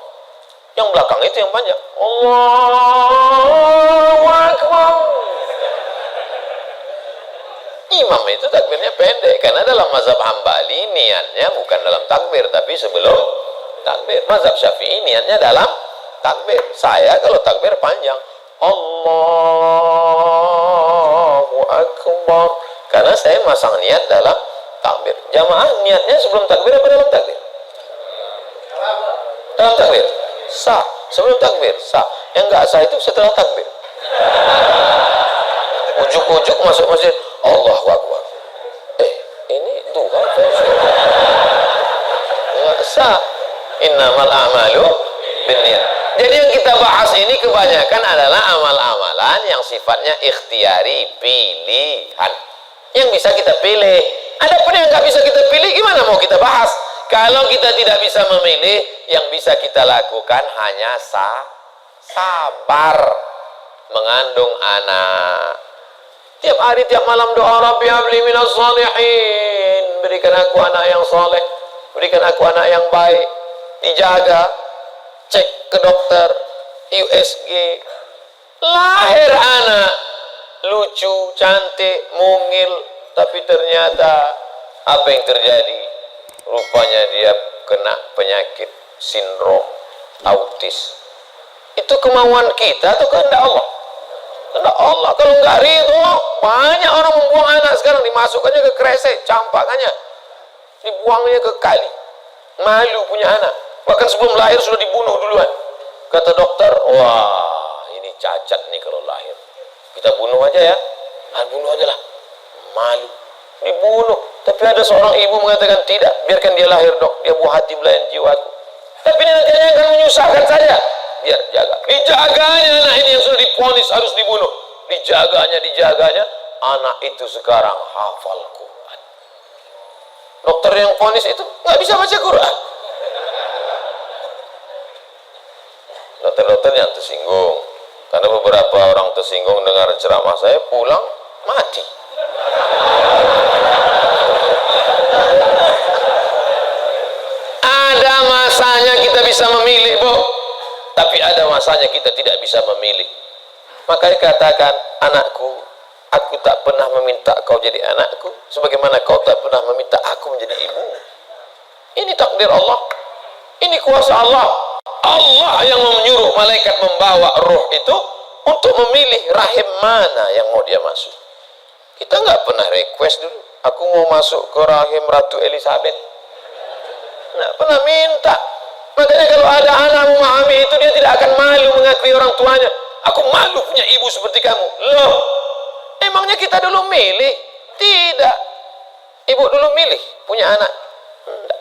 Yang belakang itu yang panjang. Allahu Akbar. Imam itu takbirnya pendek karena dalam mazhab Hambali niatnya bukan dalam takbir tapi sebelum takbir. Mazhab Syafi'i niatnya dalam takbir. Saya kalau takbir panjang. Allahu Akbar. Karena saya masang niat dalam takbir. Jamaah niatnya sebelum takbir apa dalam takbir? Dalam takbir. Sah. Sebelum takbir sah. Yang enggak sah itu setelah takbir. Ujuk-ujuk masuk masjid. Allahu Akbar. Ini Tuhan enggak sah. Innamal a'malu binniyat. Jadi yang kita bahas ini kebanyakan adalah amal-amalan yang sifatnya ikhtiari, pilihan. Yang bisa kita pilih. Adapun yang nggak bisa kita pilih, gimana mau kita bahas? Kalau kita tidak bisa memilih, yang bisa kita lakukan hanya sabar mengandung anak. Tiap hari, tiap malam doa, Rabbi habli minas salihin, berikan aku anak yang soleh, berikan aku anak yang baik. Dijaga, cek ke dokter, USG, lahir anak lucu, cantik, mungil, tapi ternyata apa yang terjadi? Rupanya dia kena penyakit sindrom autis. Itu kemauan kita atau kehendak Allah? Kehendak Allah. Kalau nggak ridho, banyak orang membuang anak sekarang, dimasukkannya ke kresek, campakannya, dibuangnya ke kali. Malu punya anak. Bahkan sebelum lahir sudah dibunuh duluan. Kata dokter, wah ini cacat nih kalau lahir. Kita bunuh aja ya. Bunuh aja lah. Malu. Dibunuh. Tapi ada seorang ibu mengatakan, tidak, biarkan dia lahir dok. Dia buah hati belayan jiwaku. Tapi ini nanti akan menyusahkan saya. Biar jaga. Dijaganya anak ini yang sudah divonis harus dibunuh. Dijaganya. Anak itu sekarang hafal Quran. Dokter yang vonis itu nggak bisa baca Quran. Dokter-dokter yang tersinggung. Karena beberapa orang tersinggung dengar ceramah saya, pulang mati. Ada masanya kita bisa memilih, Bu. Tapi ada masanya kita tidak bisa memilih. Makanya katakan, anakku, aku tak pernah meminta kau jadi anakku, sebagaimana kau tak pernah meminta aku menjadi ibu. Ini takdir Allah. Ini kuasa Allah. Allah yang menyuruh malaikat membawa roh itu untuk memilih rahim mana yang mau dia masuk. Kita nggak pernah request dulu, aku mau masuk ke rahim Ratu Elizabeth. Nggak pernah minta. Makanya kalau ada anak memahami itu, dia tidak akan malu mengakui orang tuanya. Aku malu punya ibu seperti kamu. Loh, emangnya kita dulu milih? Tidak. Ibu dulu milih punya anak? Tidak.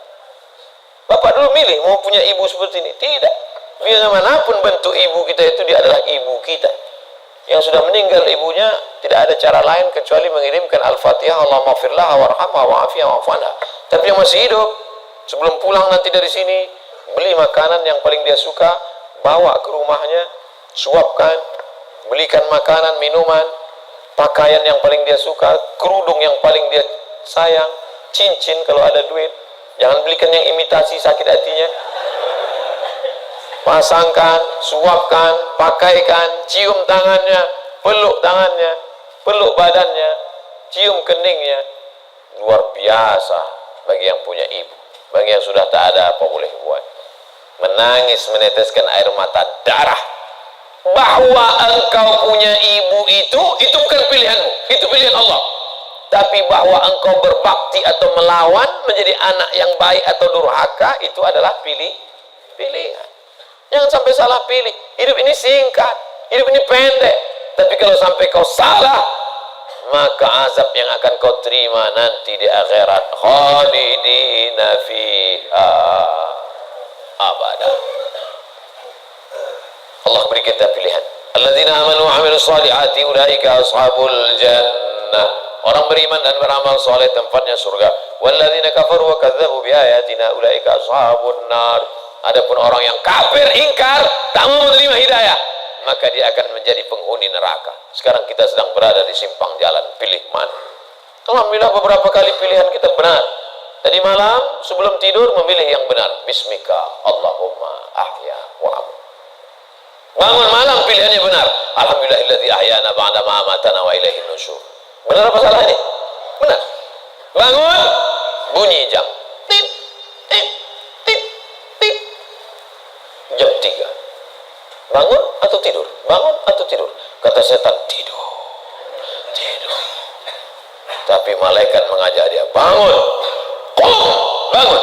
Bapak dulu milih mau punya ibu seperti ini? Tidak. Bagaimanapun bentuk ibu kita itu, dia adalah ibu kita. Yang sudah meninggal ibunya, tidak ada cara lain kecuali mengirimkan Al-Fatihah, Allahumma firlah warhamha wa'afiyah wa'afanha. Tapi yang masih hidup, sebelum pulang nanti dari sini, beli makanan yang paling dia suka, bawa ke rumahnya, suapkan, belikan makanan, minuman, pakaian yang paling dia suka, kerudung yang paling dia sayang, cincin kalau ada duit. Jangan belikan yang imitasi, sakit hatinya. Pasangkan, suapkan, pakaikan, cium tangannya, peluk tangannya, peluk badannya, cium keningnya. Luar biasa bagi yang punya ibu. Bagi yang sudah tak ada, apa boleh buat? Menangis, meneteskan air mata darah. Bahwa engkau punya ibu itu bukan pilihanmu, itu pilihan Allah. Tapi bahwa engkau berbakti atau melawan menjadi anak yang baik atau durhaka, itu adalah pilihan. Jangan sampai salah pilih. Hidup ini singkat, hidup ini pendek. Tapi kalau sampai kau salah, maka azab yang akan kau terima nanti di akhirat, khalidina fiha abada. Allah beri kita pilihan. Alladzina amanu wa amilus solihati ulaika ashabul jannah. Orang beriman dan beramal soleh tempatnya surga. Walladzina kafaru wa kadzdzabu biayatina ulaika ashabun nar. Adapun orang yang kafir, ingkar, tak mau menerima hidayah, maka dia akan menjadi penghuni neraka. Sekarang kita sedang berada di simpang jalan, pilih mana? Alhamdulillah beberapa kali pilihan kita benar. Tadi malam sebelum tidur memilih yang benar. Bismika Allahumma ahya wa amut. Bangun malam pilihannya benar. Alhamdulillahilladzi ahyana ba'da ma amatana wa ilaihin nusyur. Benar apa salah ini? Benar. Bangun, bunyi jam. Tit, tit, tit, tit. Jam 3. Bangun atau tidur? Bangun atau tidur? Kata setan, tidur. Tidur. Tapi malaikat mengajak dia, bangun. Qum, bangun.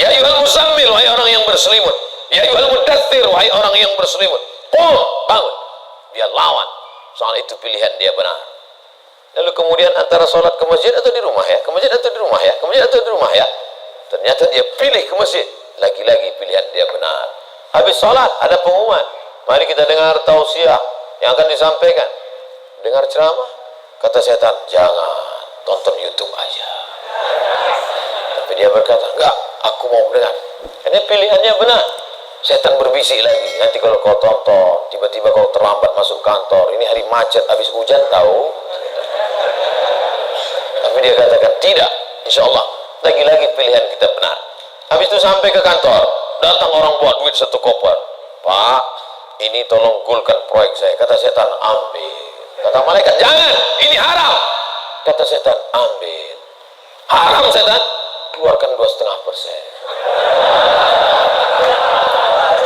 Ya ayyuhal muzammil, wahai orang yang berselimut. Ya ayyuhal mudaththir, wahai orang yang berselimut. Qum, bangun. Dia lawan. Soal itu pilihan dia benar. Lalu kemudian antara sholat ke masjid atau di rumah ya? Ke masjid atau di rumah ya? Ke masjid atau di rumah ya? Ternyata dia pilih ke masjid. Lagi-lagi pilihan dia benar. Habis sholat ada pengumuman. Mari kita dengar tausiah yang akan disampaikan. Dengar ceramah. Kata setan, jangan, tonton YouTube aja. Tapi dia berkata, enggak, aku mau dengar. Ini pilihannya benar. Setan berbisik lagi. Nanti kalau kau tonton, tiba-tiba kau terlambat masuk kantor. Ini hari macet, habis hujan tahu. dia katakan, tidak, insya Allah. Lagi-lagi pilihan kita benar. Habis itu sampai ke kantor, datang orang buat duit 1 koper. Pak, ini tolong golkan proyek saya. Kata setan, ambil. Kata malaikat, jangan, ini haram. Kata setan, ambil. Haram setan, keluarkan 2,5%.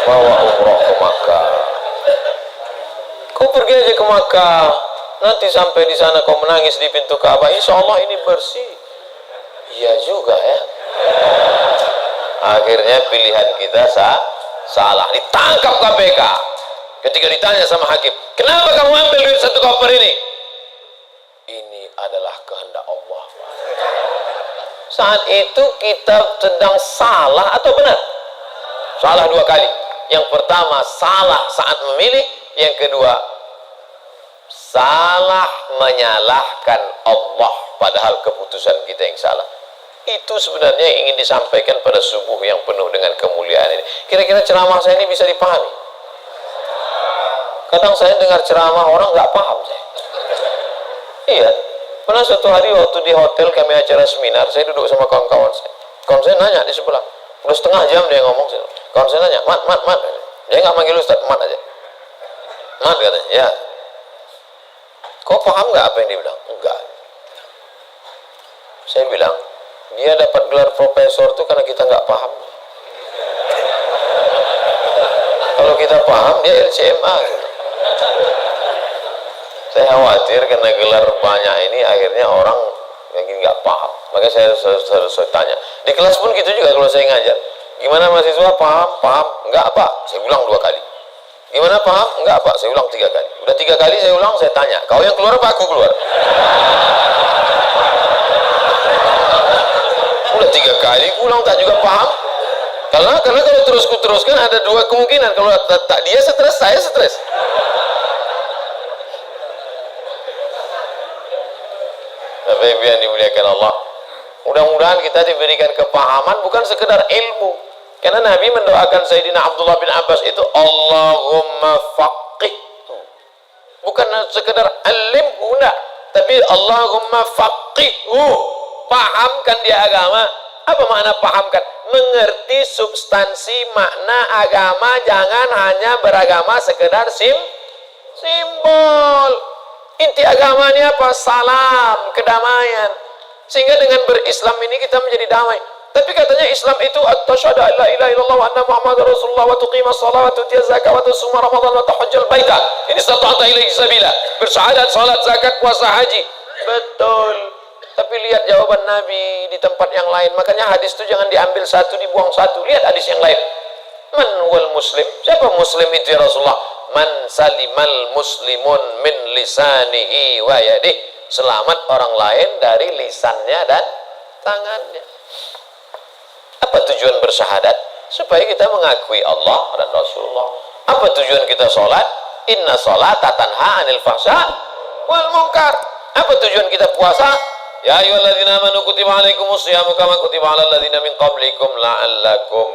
Bawa umroh ke Makkah. Kau pergi aja ke Makkah, nanti sampai di sana kau menangis di pintu Ka'bah, insya Allah ini bersih. Iya juga ya. Akhirnya pilihan kita salah. Ditangkap KPK. Ketika ditanya sama hakim, kenapa kamu ambil duit 1 koper ini? Ini adalah kehendak Allah. Saat itu kita sedang salah atau benar? Salah 2 kali. Yang pertama, salah saat memilih. Yang kedua, salah menyalahkan Allah, padahal keputusan kita yang salah. Itu sebenarnya yang ingin disampaikan pada subuh yang penuh dengan kemuliaan ini. Kira-kira ceramah saya ini bisa dipahami? Kadang saya dengar ceramah orang nggak paham saya. Iya, pernah suatu hari waktu di hotel kami acara seminar, saya duduk sama kawan-kawan saya. Kawan saya nanya di sebelah, udah setengah jam dia ngomong. Kawan saya nanya, mat. Dia nggak manggil Ustaz, mat aja. Mat katanya, ya. Kau paham nggak apa yang dia bilang? Enggak. Saya bilang, dia dapat gelar profesor itu karena kita nggak paham. Kalau kita paham, dia LCMA gitu. Saya khawatir karena gelar banyak ini akhirnya orang yang nggak paham. Makanya saya harus tanya. Di kelas pun gitu juga kalau saya ngajar. Gimana mahasiswa, paham? Paham? Enggak apa? Saya ulang 2 kali. Gimana paham? Enggak apa? Saya ulang 3 kali. Udah 3 kali saya ulang, saya tanya. Kau yang keluar apa aku keluar? Udah 3 kali ulang tak juga paham. Karena kalau teruskan ada 2 kemungkinan. Kalau tak dia stres, saya stres. Bapak Ibu yang dimuliakan Allah, mudah-mudahan kita diberikan kepahaman bukan sekedar ilmu. Karena Nabi mendoakan Sayyidina Abdullah bin Abbas itu Allahumma faqih. Bukan sekedar alimhu, enggak, tapi Allahumma faqihhu. Pahamkan dia agama. Apa makna pahamkan? Mengerti substansi makna agama, jangan hanya beragama sekedar simbol. Inti agama ini apa? Salam, kedamaian. Sehingga dengan berislam ini kita menjadi damai. Tapi katanya Islam itu asyhadu an la ilaha illallah wa anna muhammadar rasulullah wa tuqimas shalah wa tutiyaz zakat wa tusuma ramadan wa tahajjal baita. Ini stata'ta ilaihi sabila. Bersyahadat, salat, zakat, puasa, haji. Betul. Tapi lihat jawaban Nabi di tempat yang lain. Makanya hadis itu jangan diambil satu dibuang satu. Lihat hadis yang lain. Man wal muslim? Siapa muslim itu ya Rasulullah? Man salimal muslimun min lisanihi wa yadihi. Selamat orang lain dari lisannya dan tangannya. Apa tujuan bersyahadat? Supaya kita mengakui Allah dan Rasulullah. Apa tujuan kita sholat? Inna sholata tanha anil fahsya wal munkar. Apa tujuan kita puasa? Ya ayyuhalladzina amanu kutiba alaikumus syiyamu kama kutiba alal ladzina min qablikum la'allakum.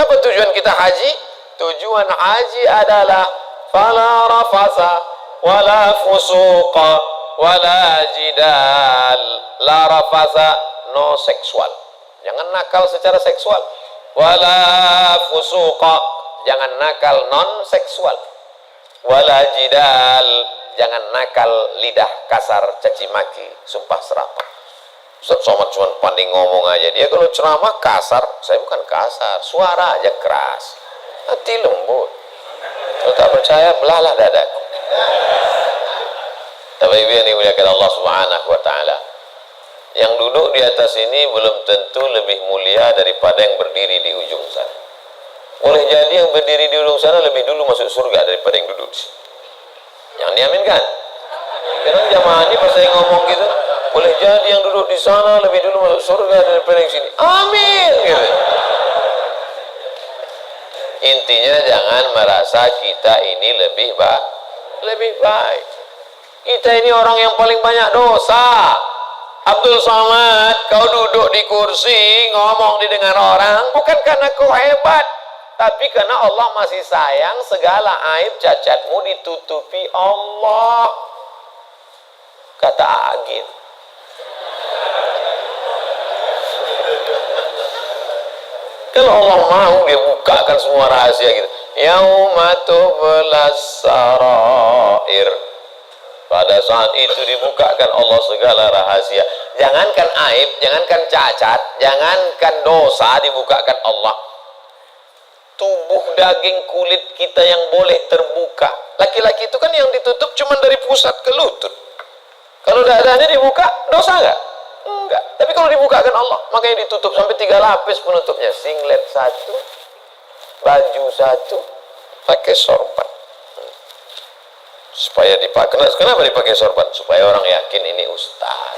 Apa tujuan kita haji? Tujuan haji adalah fala rafasa wala fusuqa wala jidal. La rafasa, no seksual. Jangan nakal secara seksual. Wala fusuqa, jangan nakal non seksual. Wala jidal, jangan nakal lidah kasar, caci maki, sumpah serapah. Ustaz Somad cuma pandai ngomong aja. Dia kalau ceramah kasar, saya bukan kasar, suara aja keras, hati lembut. Kalau tak percaya, belahlah dadaku. Tapi ibu yang dimuliakan Allah Subhanahu wa Ta'ala, yang duduk di atas ini belum tentu lebih mulia daripada yang berdiri di ujung sana. Boleh jadi yang berdiri di ujung sana lebih dulu masuk surga daripada yang duduk di sini. Yang diaminkan. Karena jamaah ini pas saya ngomong gitu, boleh jadi yang duduk di sana lebih dulu masuk surga daripada yang sini. Amin. Gitu. Intinya jangan merasa kita ini lebih baik. Kita ini orang yang paling banyak dosa. Abdul Somad, kau duduk di kursi, ngomong didengar orang, bukan karena kau hebat, tapi karena Allah masih sayang, segala aib cacatmu ditutupi Allah. Kata Agil. Kalau Allah mau, dia bukakan semua rahasia gitu. Yauma tublas sarair. Pada saat itu dibukakan Allah segala rahasia. Jangankan aib, jangankan cacat, jangankan dosa, dibukakan Allah. Tubuh daging kulit kita yang boleh terbuka. Laki-laki itu kan yang ditutup cuma dari pusat ke lutut. Kalau dadanya dibuka, dosa nggak? Enggak. Tapi kalau dibukakan Allah, makanya ditutup sampai 3 lapis penutupnya. Singlet 1, baju 1, pakai sorban. Supaya dipakai. Kenapa dipakai sorban? Supaya orang yakin ini ustaz.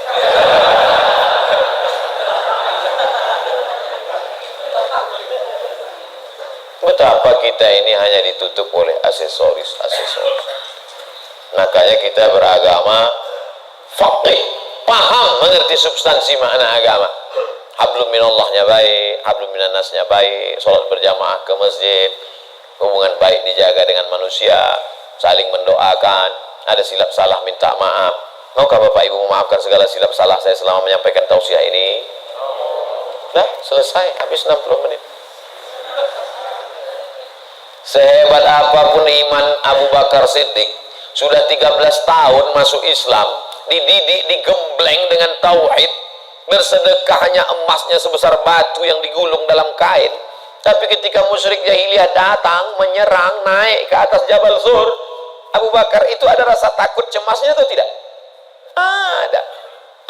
Betapa kita ini hanya ditutup oleh aksesoris. Makanya kita beragama faqih, paham, mengerti substansi makna agama. Hablum minallahnya baik, hablum minannasnya baik, sholat berjamaah ke masjid, hubungan baik dijaga dengan manusia, saling mendoakan, ada silap salah minta maaf. Maukah Bapak Ibu memaafkan segala silap salah saya selama menyampaikan tausiah ini? Nah, selesai, habis 60 menit. Sehebat apapun iman Abu Bakar Siddiq, sudah 13 tahun masuk Islam, dididik, digembleng dengan tauhid, bersedekah hanya emasnya sebesar batu yang digulung dalam kain. Tapi ketika musyrik jahiliyah datang, menyerang, naik ke atas Jabal Zur, Abu Bakar itu ada rasa takut cemasnya atau tidak? Ada.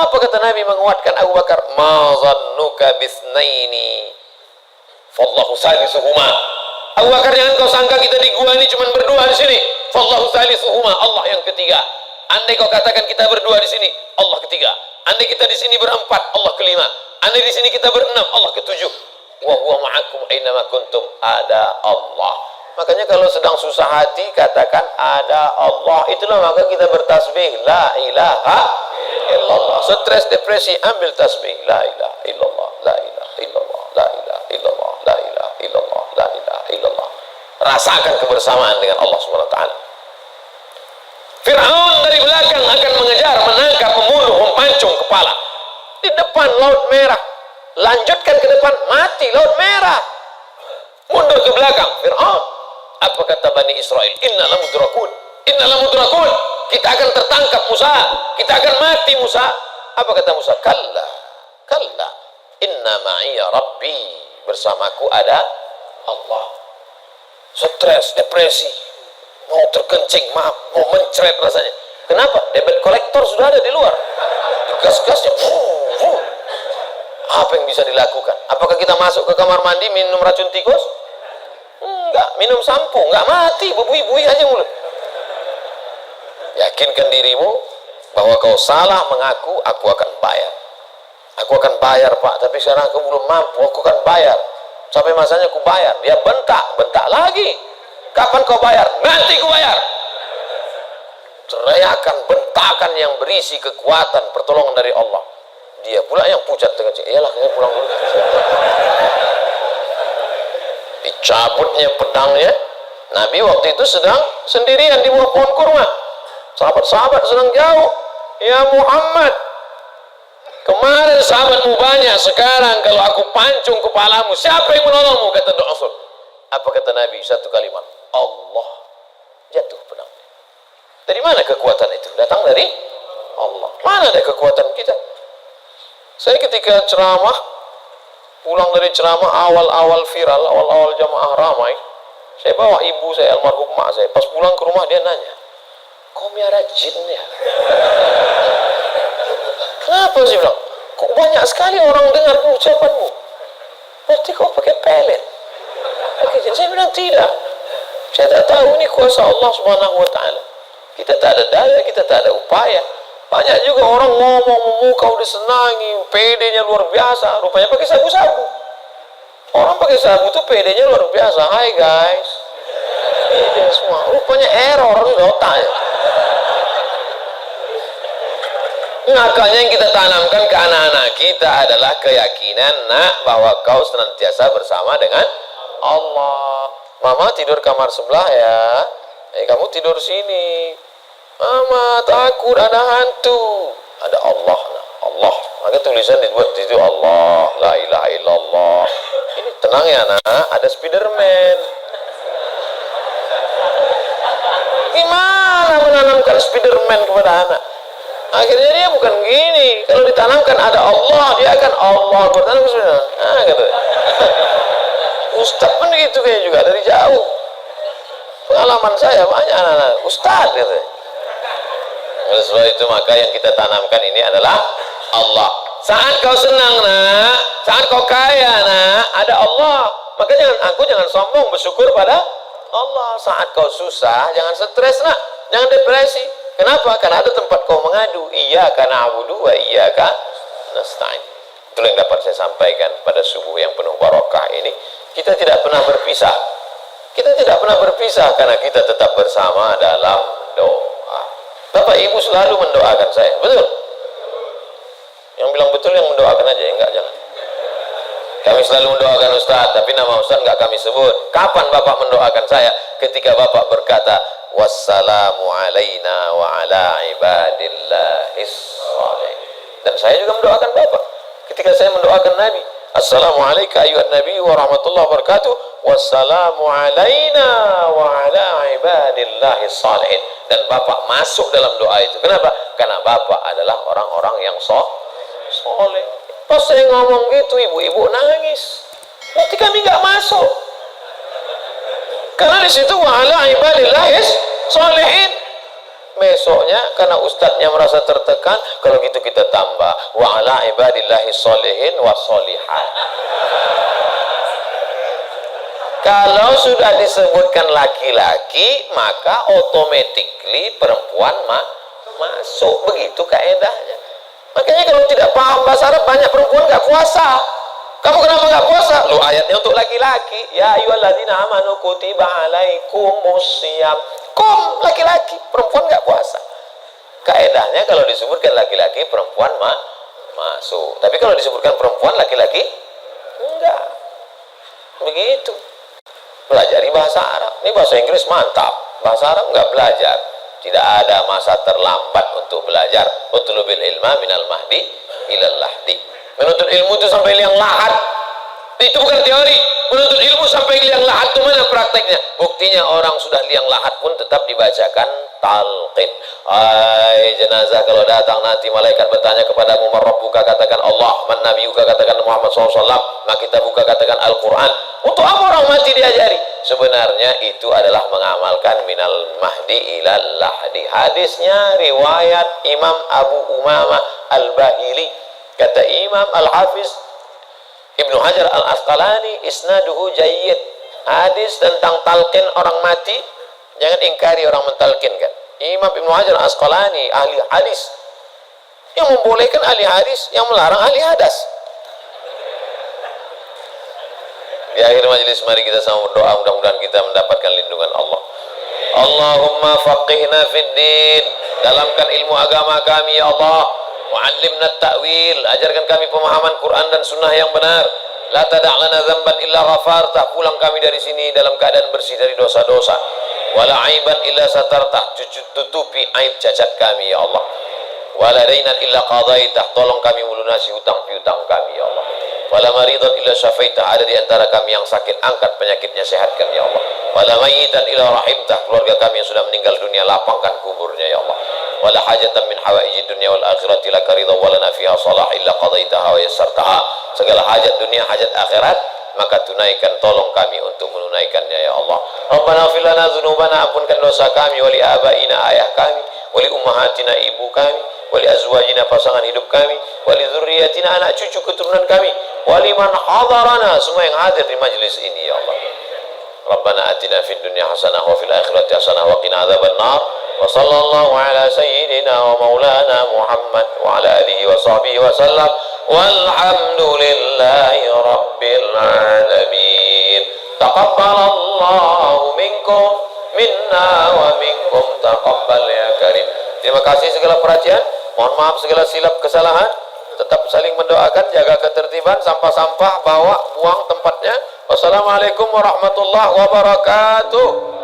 Apa kata Nabi menguatkan Abu Bakar? Ma zannuka bisnaini fallahu salisuhuma. Abu Bakar, jangan kau sangka kita di gua ini cuma berdua di sini. Fallahu salisuhuma, Allah yang ketiga. Andai kau katakan kita berdua di sini, Allah ketiga. Andai kita di sini berempat, Allah kelima. Andai di sini kita berenam, Allah ketujuh. Wa huwa ma'akum ainama kuntum, ada Allah. Makanya kalau sedang susah hati katakan ada Allah. Itulah maka kita bertasbih la ilaha illallah. Stres, depresi, ambil tasbih la ilaha illallah, la ilaha illallah, la ilaha illallah, la ilaha illallah, la ilaha illallah. Rasakan kebersamaan dengan Allah Subhanahu wa taala. Fir'aun dari belakang akan mengejar, menangkap, membunuh, mempancung kepala. Di depan Laut Merah. Lanjutkan ke depan, mati Laut Merah. Mundur ke belakang, Fir'aun. Apa kata Bani Israel? Inna lamudrakun. Inna lamudrakun. Kita akan tertangkap Musa. Kita akan mati Musa. Apa kata Musa? Kalla. Kalla. Inna ma'iya Rabbi. Bersamaku ada Allah. Stres, depresi, mau terkencing, maaf, mau mencret rasanya. Kenapa? Debit kolektor sudah ada di luar. Gas-gasnya. Apa yang bisa dilakukan? Apakah kita masuk ke kamar mandi minum racun tikus? Enggak. Minum sampo? Enggak, mati. Bebui-bui aja mulut. Yakinkan dirimu bahwa kau salah mengaku, aku akan bayar. Aku akan bayar, Pak, tapi sekarang aku belum mampu, aku akan bayar. Sampai masanya aku bayar. Dia bentak lagi. Kapan kau bayar? Nanti aku bayar. Teriakan, bentakan yang berisi kekuatan pertolongan dari Allah. Dia pula yang pucat dengan cik. Iyalah, saya pulang dulu. Dicabutnya pedangnya. Nabi waktu itu sedang sendirian di bawah pohon kurma. Sahabat-sahabat sedang jauh. Ya Muhammad, kemarin sahabatmu banyak, sekarang kalau aku pancung kepalamu, siapa yang menolongmu? Kata Rasul. Apa kata Nabi? Satu kalimat, Allah. Jatuh pedang. Dari mana kekuatan itu? Datang dari Allah. Mana ada kekuatan kita? Saya ketika ceramah, pulang dari ceramah awal-awal viral, awal-awal jamaah ramai, saya bawa ibu saya, almarhum mak saya. Pas pulang ke rumah dia nanya, kau miara jin ya? Kenapa sih bilang? Kok banyak sekali orang dengar ucapanmu? Berarti kau pakai pelet. Pakai jin. Saya bilang tidak. Saya tak tahu ini kuasa Allah Subhanahu wa taala. Kita tak ada daya, kita tak ada upaya. Banyak juga orang ngomong memukau disenangi, PD-nya luar biasa, rupanya pakai sabu-sabu. Orang pakai sabu tuh PD-nya luar biasa. Hai guys. PD semua. Rupanya error di otaknya. Makanya yang kita tanamkan ke anak-anak kita adalah keyakinan, nak, bahwa kau senantiasa bersama dengan Allah. Mama tidur kamar sebelah ya. Kamu tidur sini. Mama takut ada hantu. Ada Allah. Allah. Maka tulisan dibuat di situ Allah, la ilaha illallah. Ini Tenang ya nak, ada Spiderman. Gimana menanamkan Spiderman kepada anak? Akhirnya dia bukan gini. Kalau ditanamkan ada Allah, dia akan Allah bertanam sebenarnya. Gitu. Ustaz pun gitu kayaknya juga dari jauh. Pengalaman saya banyak anak-anak Ustaz gitu. Oleh sebab itu maka yang kita tanamkan ini adalah Allah. Saat kau senang nak, saat kau kaya nak, ada Allah. Maka jangan sombong, bersyukur pada Allah. Saat kau susah, jangan stres nak, jangan depresi. Kenapa? Karena ada tempat kau mengadu. Iyyaka na'budu wa iyyaka nasta'in. Itulah yang dapat saya sampaikan pada subuh yang penuh barakah ini. Kita tidak pernah berpisah. Kita tidak pernah berpisah karena kita tetap bersama dalam doa. Bapak Ibu selalu mendoakan saya, betul? Yang bilang betul yang mendoakan aja, enggak jangan. Kami selalu mendoakan Ustaz, tapi nama Ustaz enggak kami sebut. Kapan Bapak mendoakan saya? Ketika Bapak berkata, wassalamu alaina wa ala ibadillahis shalihin. Dan saya juga mendoakan Bapak. Ketika saya mendoakan Nabi, assalamualaikum ayuhan nabi wa rahmatullahi wa barakatuh, wassalamu alaina wa ala ibadillahis shalihin. Dan Bapak masuk dalam doa itu. Kenapa? Karena Bapak adalah orang-orang yang soleh. Pas saya ngomong gitu, ibu-ibu nangis. Berarti kami nggak masuk. Karena di situ wa ala ibadillahis shalihin. Besoknya karena ustadznya merasa tertekan, kalau gitu kita tambah wa ala ibadillahis shalihin wa shalihat. Kalau sudah disebutkan laki-laki, maka automatically perempuan masuk. Begitu kaedahnya. Makanya kalau tidak paham bahasa Arab, banyak perempuan nggak puasa. Kamu kenapa nggak puasa? Loh, ayatnya untuk laki-laki. Ya ayyuhalladzina amanu kutiba alaikumusiyam. Laki-laki, perempuan nggak puasa. Kaedahnya kalau disebutkan laki-laki, perempuan masuk. Tapi kalau disebutkan perempuan, laki-laki enggak. Begitu. Pelajari bahasa Arab. Ini bahasa Inggris mantap. Bahasa Arab enggak belajar. Tidak ada masa terlambat untuk belajar. Utlubil ilma minal mahdi ilal lahdi. Menuntut ilmu itu sampai liang lahat. Itu bukan teori. Menuntut ilmu sampai liang lahat itu mana prakteknya? Buktinya orang sudah liang lahat pun tetap dibacakan talqin. Hai jenazah, kalau datang nanti malaikat bertanya kepadamu, man rabbuka, katakan Allah, man nabiyuka, katakan Muhammad SAW, maka kita buka katakan Al-Quran. Untuk apa orang mati diajari? Sebenarnya itu adalah mengamalkan minal mahdi ilal lahdi. Hadisnya riwayat Imam Abu Umamah Al-Bahili. Kata Imam Al-Hafiz Ibnu Hajar Al-Asqalani, isnaduhu jayyid. Hadis tentang talqin orang mati, jangan ingkari orang mentalkinkan. Imam Ibnu Hajar Al-Asqalani, ahli hadis, yang membolehkan ahli hadis, yang melarang ahli hadas. Di akhir majelis mari kita sama berdoa, mudah-mudahan kita mendapatkan lindungan Allah. Allahumma faqihna fid din, dalamkan ilmu agama kami ya Allah. Wa'allimna ta'wil, ajarkan kami pemahaman Quran dan sunnah yang benar. La tada'lana dzamban illa ghafartah, pulang kami dari sini dalam keadaan bersih dari dosa-dosa. Wala aiban illa satartah, tutupi aib cacat kami ya Allah. Wala dainan illa qadaitah, tolong kami melunasi hutang piutang kami ya Allah. Wala maridan illa syafaitah, ada di antara kami yang sakit, angkat penyakitnya, sehatkan ya Allah. Wala mayyitan illa rahimtah, keluarga kami yang sudah meninggal dunia, lapangkan kuburnya ya Allah. Wala hajatan min hawaijid dunya wal akhirati laka ridha wa lana fiha salah illa qadaitaha wa yassartaha. Segala hajat dunia, hajat akhirat, maka tunaikan, tolong kami untuk menunaikannya ya Allah. Rabbana ighfir lana dzunubana, ampunkan dosa kami, wali abaina, ayah kami, wali ummahatina, ibu kami, wali azwajina, pasangan hidup kami, wali dzurriyyatina, anak cucu keturunan kami, wali man hadarana, semua yang hadir di majlis ini ya Allah. Rabbana atina fid dunya hasanah wa fil akhirati hasanah wa qina adzabannar. Wa sallallahu ala sayyidina wa maulana Muhammad wa ala alihi wa sahbihi wa sallam. Walhamdulillahi rabbil alamin. Taqabbalallahu minkum minna wa minkum taqabbal ya karim. Terima kasih segala perhatian. Mohon maaf segala silap kesalahan. Tetap saling mendoakan, jaga ketertiban, sampah-sampah bawa, buang tempatnya. Wassalamualaikum warahmatullahi wabarakatuh.